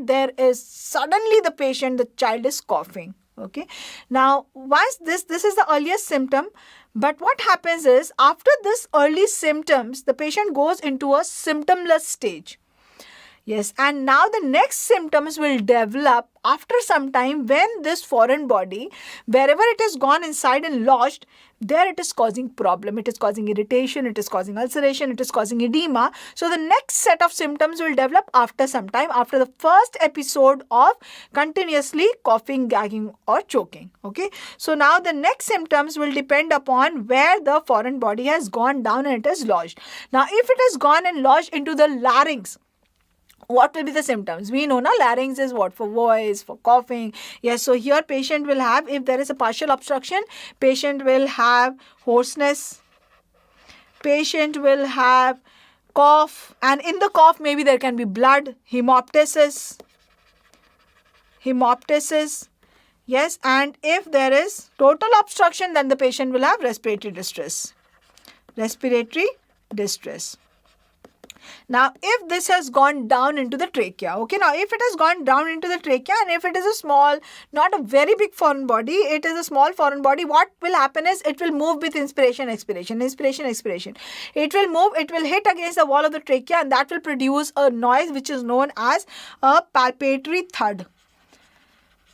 suddenly the child is coughing. Okay. Now, once this is the earliest symptom. But what happens is, after this early symptoms, the patient goes into a symptomless stage. Yes, and now the next symptoms will develop after some time, when this foreign body, wherever it has gone inside and lodged, there it is causing problem. It is causing irritation, it is causing ulceration, it is causing edema. So the next set of symptoms will develop after some time, after the first episode of continuously coughing, gagging or choking. Okay. So now the next symptoms will depend upon where the foreign body has gone down and it has lodged. Now if it has gone and lodged into the larynx, what will be the symptoms? We know now larynx is what? For voice, for coughing. Yes, so here patient will have, if there is a partial obstruction, patient will have hoarseness. Patient will have cough, and in the cough maybe there can be blood, hemoptysis. Yes, and if there is total obstruction, then the patient will have respiratory distress. Respiratory distress. Now, if this has gone down into the trachea, okay, now if it has gone down into the trachea and if it is a small, not a very big foreign body, it is a small foreign body, what will happen is it will move with inspiration, expiration, inspiration, expiration. It will move, it will hit against the wall of the trachea and that will produce a noise which is known as a palpatory thud.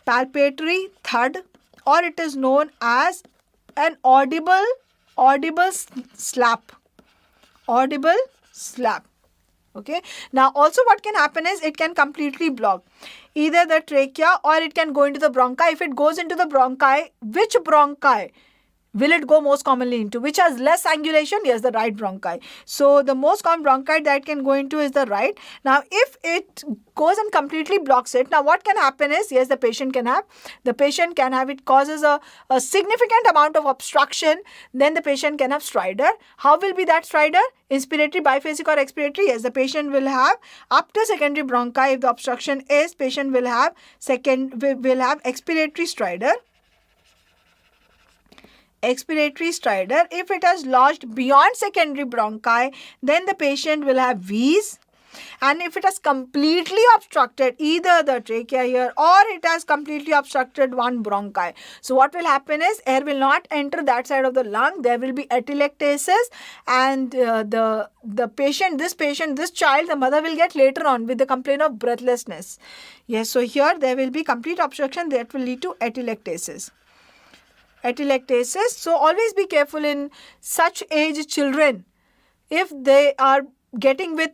Palpatory thud, or it is known as an audible slap. Audible slap. Okay. Now also what can happen is it can completely block either the trachea or it can go into the bronchi. If it goes into the bronchi, which bronchi will it go most commonly into? Which has less angulation? Yes, the right bronchi. So the most common bronchi that can go into is the right. Now if it goes and completely blocks it, now what can happen is, yes, the patient can have, it causes a significant amount of obstruction, then the patient can have stridor. How will be that stridor? Inspiratory, biphasic or expiratory? Yes, the patient will have up to secondary bronchi. If the obstruction is, patient will have expiratory stridor. Expiratory stridor. If it has lodged beyond secondary bronchi, then the patient will have wheeze. And if it has completely obstructed either the trachea here or it has completely obstructed one bronchi, so what will happen is air will not enter that side of the lung. There will be atelectasis, and this child, the mother will get later on with the complaint of breathlessness. Yes, so here there will be complete obstruction that will lead to atelectasis. Atelectasis. So always be careful in such age children. If they are getting with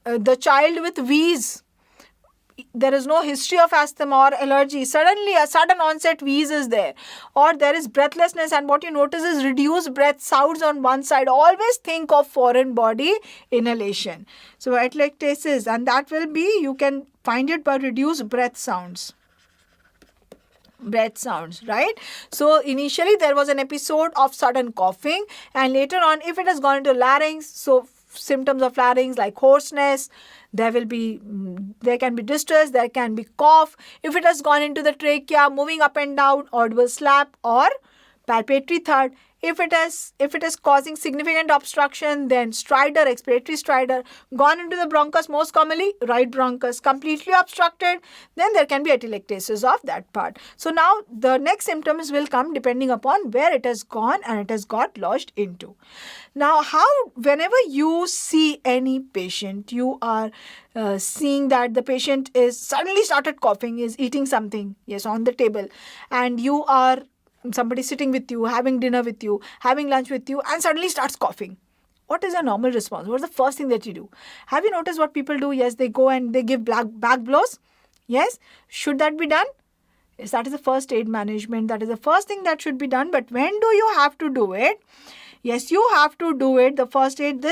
the child with wheeze, there is no history of asthma or allergy, suddenly a sudden onset wheeze is there, or there is breathlessness, and what you notice is reduced breath sounds on one side, always think of foreign body inhalation. So atelectasis, and that will be, you can find it by reduced breath sounds. Right? So initially there was an episode of sudden coughing, and later on if it has gone into larynx, so symptoms of larynx like hoarseness, there can be distress, there can be cough. If it has gone into the trachea, moving up and down, audible slap or palpatory thud. If it is causing significant obstruction, then stridor, expiratory stridor. Gone into the bronchus, most commonly right bronchus, completely obstructed, then there can be atelectasis of that part. So now the next symptoms will come depending upon where it has gone and it has got lodged into. Now whenever you see any patient, you are seeing that the patient is suddenly started coughing, is eating something, yes, on the table, and you are somebody sitting with you, having dinner with you, having lunch with you, and suddenly starts coughing. What is a normal response? What is the first thing that you do? Have you noticed what people do? Yes, they go and they give back blows. Yes, should that be done? Yes, that is the first aid management. That is the first thing that should be done. But when do you have to do it? Yes, you have to do it. The first aid,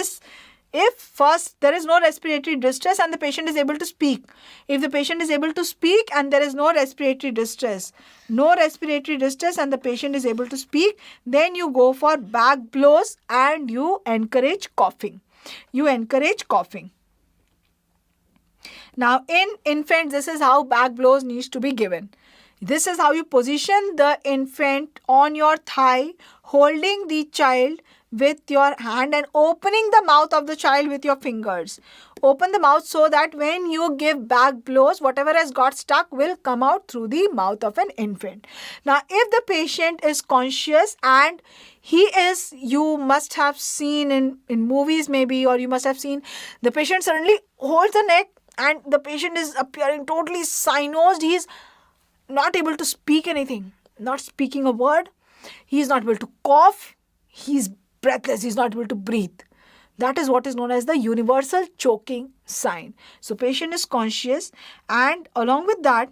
if first there is no respiratory distress and the patient is able to speak. If the patient is able to speak and there is no respiratory distress and the patient is able to speak, then you go for back blows and you encourage coughing. Now in infants, this is how back blows needs to be given. This is how you position the infant on your thigh, holding the child with your hand and opening the mouth of the child with your fingers. Open the mouth so that when you give back blows, whatever has got stuck will come out through the mouth of an infant. Now, if the patient is conscious and you must have seen in movies maybe, or you must have seen the patient suddenly holds the neck and the patient is appearing totally cyanosed. He is not able to speak anything, not speaking a word. He is not able to cough. He is breathless. He is not able to breathe. That is what is known as the universal choking sign. So patient is conscious and along with that,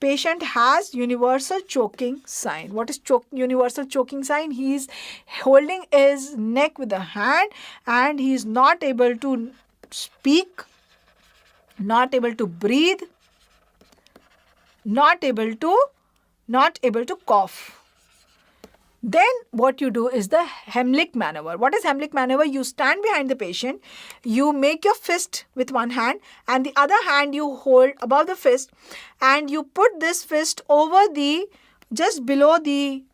patient has universal choking sign. What is universal choking sign? He is holding his neck with a hand and he is not able to speak, not able to breathe, not able to cough. Then what you do is the Heimlich maneuver. What is Heimlich maneuver? You stand behind the patient, you make your fist with one hand and the other hand you hold above the fist and you put this fist over the just below the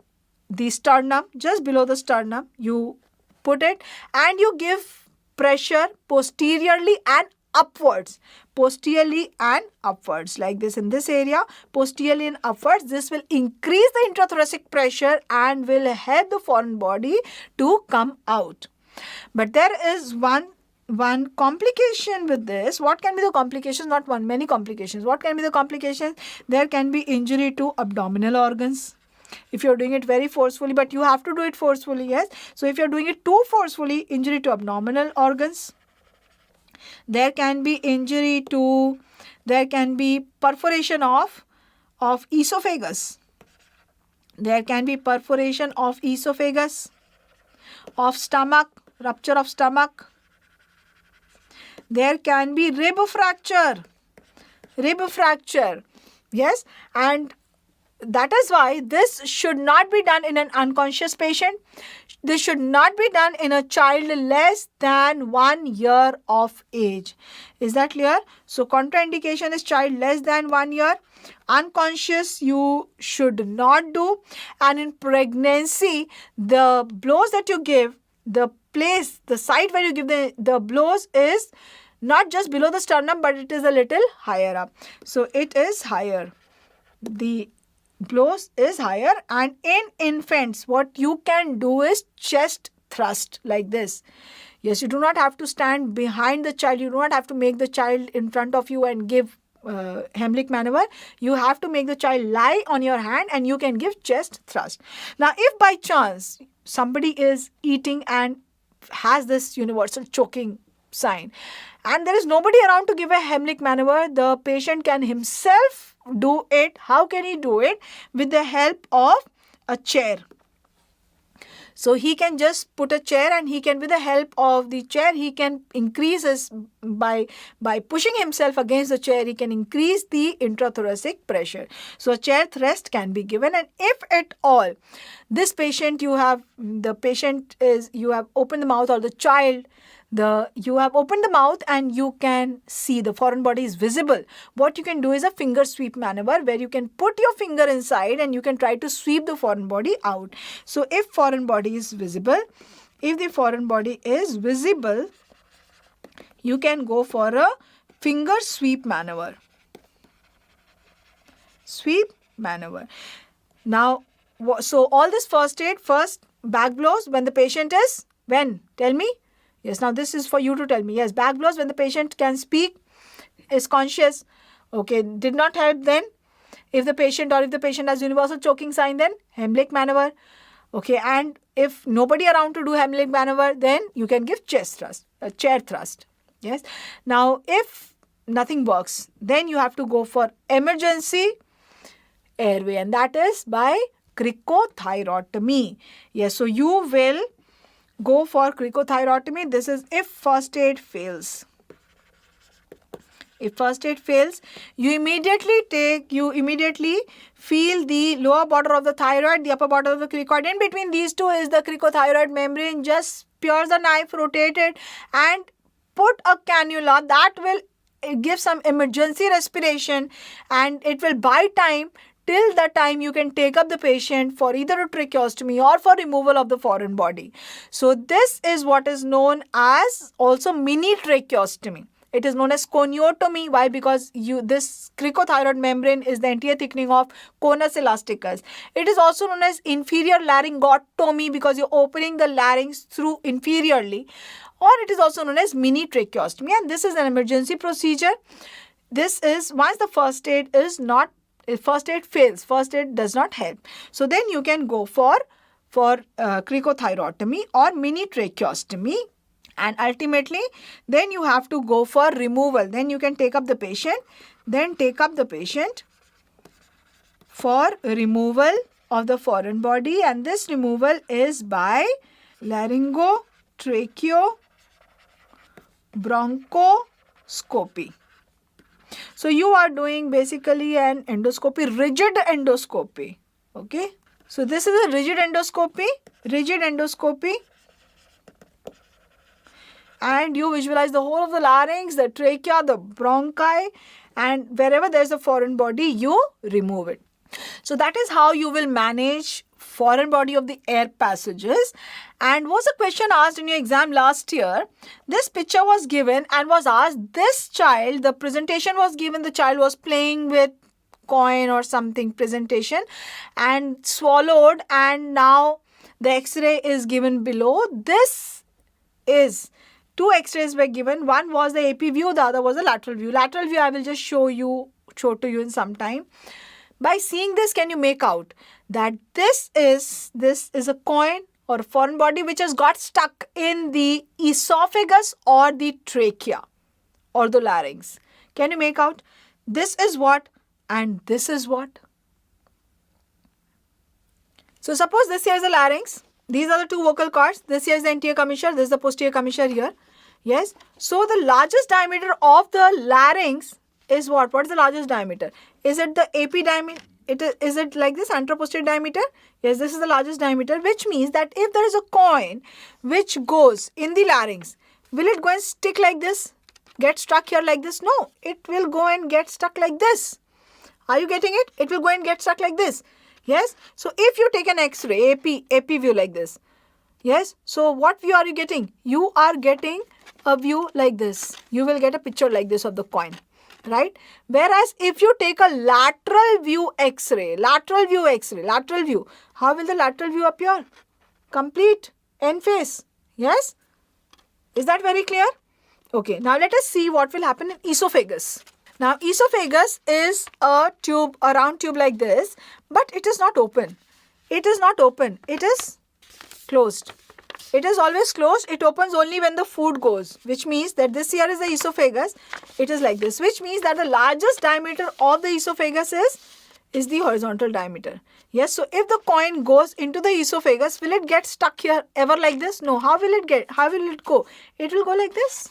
sternum, just below the sternum, you put it and you give pressure posteriorly and upwards. Posteriorly and upwards, like this in this area, posteriorly and upwards. This will increase the intrathoracic pressure and will help the foreign body to come out. But there is one complication with this. What can be the complications? Not one, many complications. What can be the complications? There can be injury to abdominal organs if you're doing it very forcefully, but you have to do it forcefully, yes. So if you're doing it too forcefully, injury to abdominal organs. There can be there can be perforation of esophagus. There can be perforation of esophagus, of stomach, rupture of stomach. There can be rib fracture, yes, and that is why this should not be done in an unconscious patient. This should not be done in a child less than 1 year of age. Is that clear? So contraindication is child less than 1 year. Unconscious you should not do. And in pregnancy, the blows that you give, the site where you give the blows is not just below the sternum, but it is a little higher up. So it is higher. The blows is higher. And in infants, what you can do is chest thrust like this. Yes, you do not have to stand behind the child. You do not have to make the child in front of you and give Heimlich maneuver. You have to make the child lie on your hand and you can give chest thrust. Now, if by chance somebody is eating and has this universal choking sign and there is nobody around to give a Heimlich maneuver, the patient can himself do it. How can he do it? With the help of a chair. So he can just put a chair and he can, with the help of the chair, he can increase his, by pushing himself against the chair, he can increase the intrathoracic pressure. So a chair thrust can be given, and if at all this patient you have opened the mouth, or the child, you have opened the mouth and you can see the foreign body is visible. What you can do is a finger sweep maneuver where you can put your finger inside and you can try to sweep the foreign body out. So if the foreign body is visible, you can go for a finger sweep maneuver. Now, so all this first aid, first back blows when the patient is, when? Tell me. Yes, now this is for you to tell me. Yes, back blows when the patient can speak, is conscious. Okay, did not help then. If the patient has universal choking sign, then Heimlich maneuver. Okay, and if nobody around to do Heimlich maneuver, then you can give chair thrust. Yes. Now, if nothing works, then you have to go for emergency airway, and that is by cricothyrotomy. Yes, so you will go for cricothyrotomy. This is if first aid fails. If first aid fails, you immediately feel the lower border of the thyroid, the upper border of the cricoid. In between these two is the cricothyroid membrane. Just pierce the knife, rotate it, and put a cannula that will give some emergency respiration, and it will buy time till the time you can take up the patient for either a tracheostomy or for removal of the foreign body. So this is what is known as also mini tracheostomy. It is known as coniotomy. Why? Because this cricothyroid membrane is the anterior thickening of conus elasticus. It is also known as inferior laryngotomy because you're opening the larynx through inferiorly. Or it is also known as mini tracheostomy, and this is an emergency procedure. This is once the first aid fails, first aid does not help. So then you can go for cricothyrotomy or mini tracheostomy, and ultimately then you have to go for removal. Then you can take up the patient, for removal of the foreign body, and this removal is by laryngobronchoscopy. So you are doing basically an endoscopy, rigid endoscopy. Okay. So this is a rigid endoscopy. And you visualize the whole of the larynx, the trachea, the bronchi, and wherever there is a foreign body, you remove it. So that is how you will manage foreign body of the air passages. And was a question asked in your exam last year. This picture was given and was asked, this child, the presentation was given, the child was playing with coin or something presentation and swallowed, and now the x-ray is given below. This is two x-rays were given. One was the AP view, the other was the lateral view. Lateral view I will just show to you in some time. By seeing this, can you make out that this is a coin or a foreign body which has got stuck in the esophagus or the trachea or the larynx? Can you make out? This is what and this is what? So suppose this here is the larynx. These are the two vocal cords. This here is the anterior commissure. This is the posterior commissure here. Yes. So the largest diameter of the larynx is what? What is the largest diameter? Is it the AP diameter? Is it like this, anteroposterior diameter? Yes, this is the largest diameter, which means that if there is a coin which goes in the larynx, will it go and stick like this? Get stuck here like this? No, it will go and get stuck like this. Are you getting it? It will go and get stuck like this. Yes. So if you take an X-ray, AP view like this. Yes. So what view are you getting? You are getting a view like this. You will get a picture like this of the coin. Right? Whereas if you take a lateral view X-ray, lateral view, how will the lateral view appear? Complete end face. Yes? Is that very clear? Okay. Now let us see what will happen in esophagus. Now esophagus is a tube, a round tube like this, but it is not open. It is not open. It is closed. It is always closed. It opens only when the food goes, which means that this here is the esophagus. It is like this, which means that the largest diameter of the esophagus is the horizontal diameter. Yes, so if the coin goes into the esophagus, will it get stuck here ever like this? No. How will it go? It will go like this.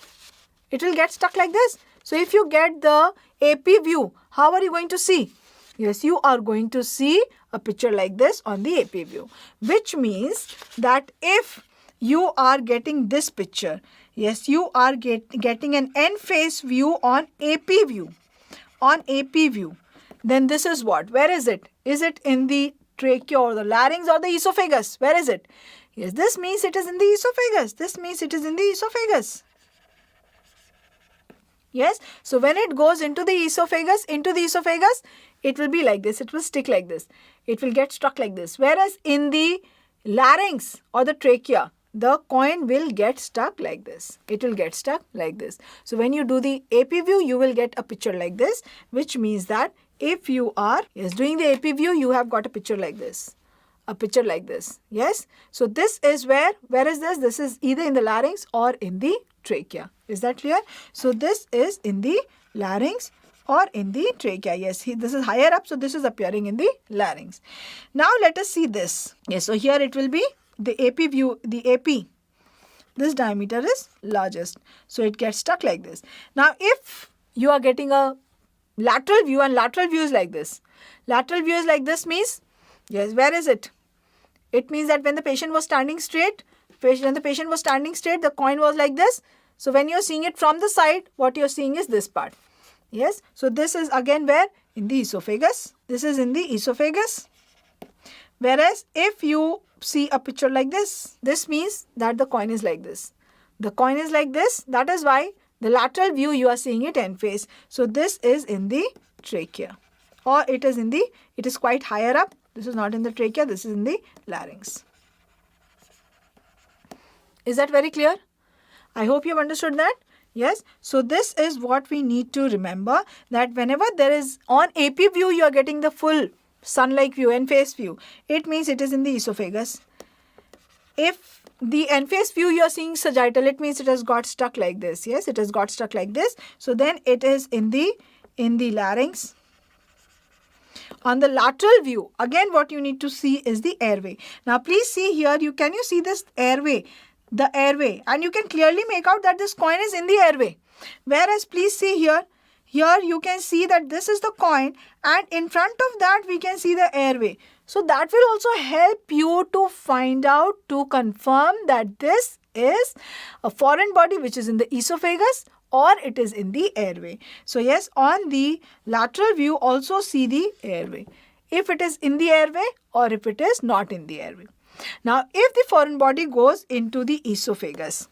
It will get stuck like this. So if you get the AP view, how are you going to see? Yes, you are going to see a picture like this on the AP view, which means that if you are getting this picture, yes, you are getting an end face view on AP view. On AP view, then this is what? Where is it? Is it in the trachea or the larynx or the esophagus? Where is it? Yes, this means it is in the esophagus. This means it is in the esophagus. Yes, so when it goes into the esophagus, it will be like this. It will stick like this. It will get stuck like this. Whereas in the larynx or the trachea, the coin will get stuck like this. It will get stuck like this. So when you do the AP view, you will get a picture like this, which means that if you are doing the AP view, you have got a picture like this. A picture like this. Yes. So this is where is this? This is either in the larynx or in the trachea. Is that clear? So this is in the larynx or in the trachea. Yes, this is higher up. So this is appearing in the larynx. Now let us see this. Yes, so here it will be the AP view, the AP. This diameter is largest. So it gets stuck like this. Now if you are getting a lateral view, and lateral view is like this. Lateral view is like this means, yes, where is it? It means that when the patient was standing straight, the coin was like this. So when you are seeing it from the side, what you are seeing is this part. Yes. So this is again where? In the esophagus. This is in the esophagus. Whereas if you see a picture like this, this means that the coin is like this. The coin is like this. That is why the lateral view you are seeing it end face. So this is in the trachea, or it is quite higher up. This is not in the trachea. This is in the larynx. Is that very clear? I hope you have understood that. Yes. So this is what we need to remember, that whenever there is on AP view, you are getting the full sun-like view, end face view. It means it is in the esophagus. If the end face view you are seeing sagittal, it means it has got stuck like this. Yes, it has got stuck like this. So then it is in the larynx. On the lateral view, again what you need to see is the airway. Now please see here, can you see this airway? The airway, and you can clearly make out that this coin is in the airway. Whereas please see here you can see that this is the coin, and in front of that we can see the airway. So that will also help you to find out, to confirm that this is a foreign body which is in the esophagus or it is in the airway. So yes, on the lateral view also see the airway. if it is in the airway or if it is not in the airway. Now, if the foreign body goes into the esophagus,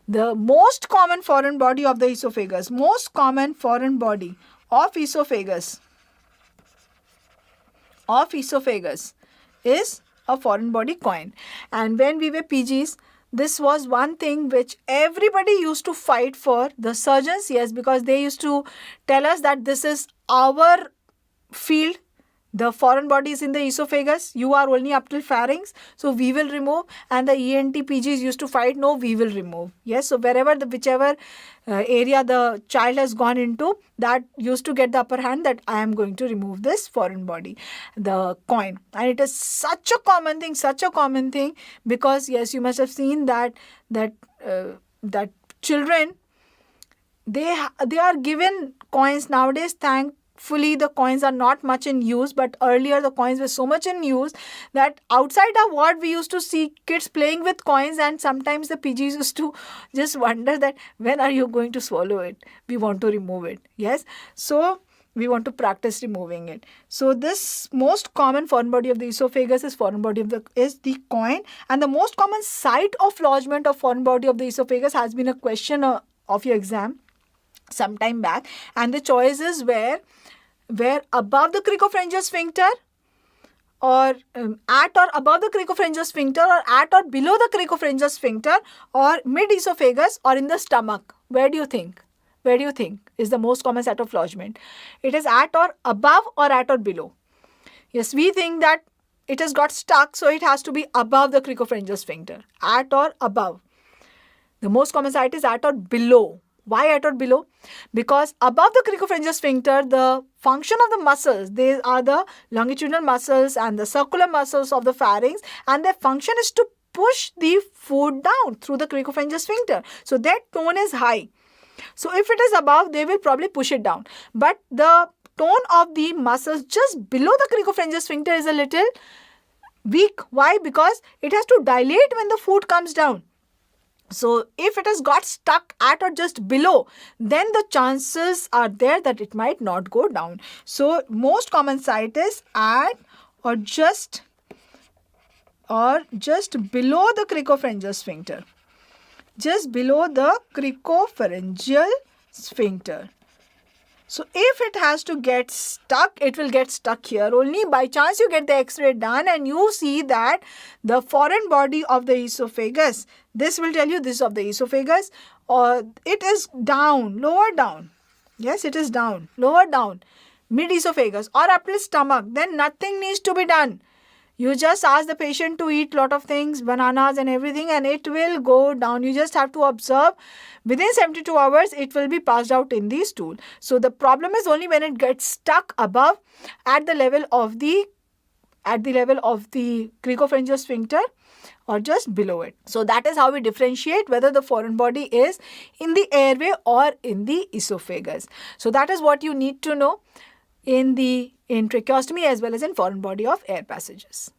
the most common foreign body of the esophagus, is a foreign body coin. And when we were PGs, this was one thing which everybody used to fight for, the surgeons, yes, because they used to tell us that this is our field. The foreign body is in the esophagus. You are only up till pharynx. So we will remove. And the ENT PGs used to fight, no, we will remove. Yes, so whichever area the child has gone into, that used to get the upper hand that I am going to remove this foreign body, the coin. And it is such a common thing because, yes, you must have seen that children, they are given coins nowadays. Thankfully, the coins are not much in use, but earlier the coins were so much in use that outside our ward we used to see kids playing with coins, and sometimes the PGs used to just wonder that when are you going to swallow it? We want to remove it. Yes, so we want to practice removing it. So this most common foreign body of the esophagus is the coin, and the most common site of lodgement of foreign body of the esophagus has been a question of your exam some time back, and the choices were above the cricopharyngeal sphincter, or at or above the cricopharyngeal sphincter, or at or below the cricopharyngeal sphincter, or mid-esophagus, or in the stomach. Where do you think is the most common site of lodgement? It is at or above or at or below? Yes, we think that it has got stuck, so it has to be above the cricopharyngeal sphincter. At or above. The most common site is at or below. Why at or below? Because above the cricopharyngeal sphincter, the function of the muscles, they are the longitudinal muscles and the circular muscles of the pharynx, and their function is to push the food down through the cricopharyngeal sphincter. So that tone is high. So if it is above, they will probably push it down. But the tone of the muscles just below the cricopharyngeal sphincter is a little weak. Why? Because it has to dilate when the food comes down. So if it has got stuck at or just below, then the chances are there that it might not go down. So most common site is at or just below the cricopharyngeal sphincter. Just below the cricopharyngeal sphincter. So if it has to get stuck, it will get stuck here. Only by chance you get the X-ray done and you see that the foreign body of the esophagus, this will tell you this of the esophagus, or it is down, lower down. Yes, it is down, lower down, mid-esophagus or up to stomach. Then nothing needs to be done. You just ask the patient to eat lot of things, bananas and everything, and it will go down. You just have to observe. Within 72 hours, it will be passed out in the stool. So the problem is only when it gets stuck above at the level of the cricopharyngeal sphincter or just below it. So that is how we differentiate whether the foreign body is in the airway or in the esophagus. So that is what you need to know in tracheostomy as well as in foreign body of air passages.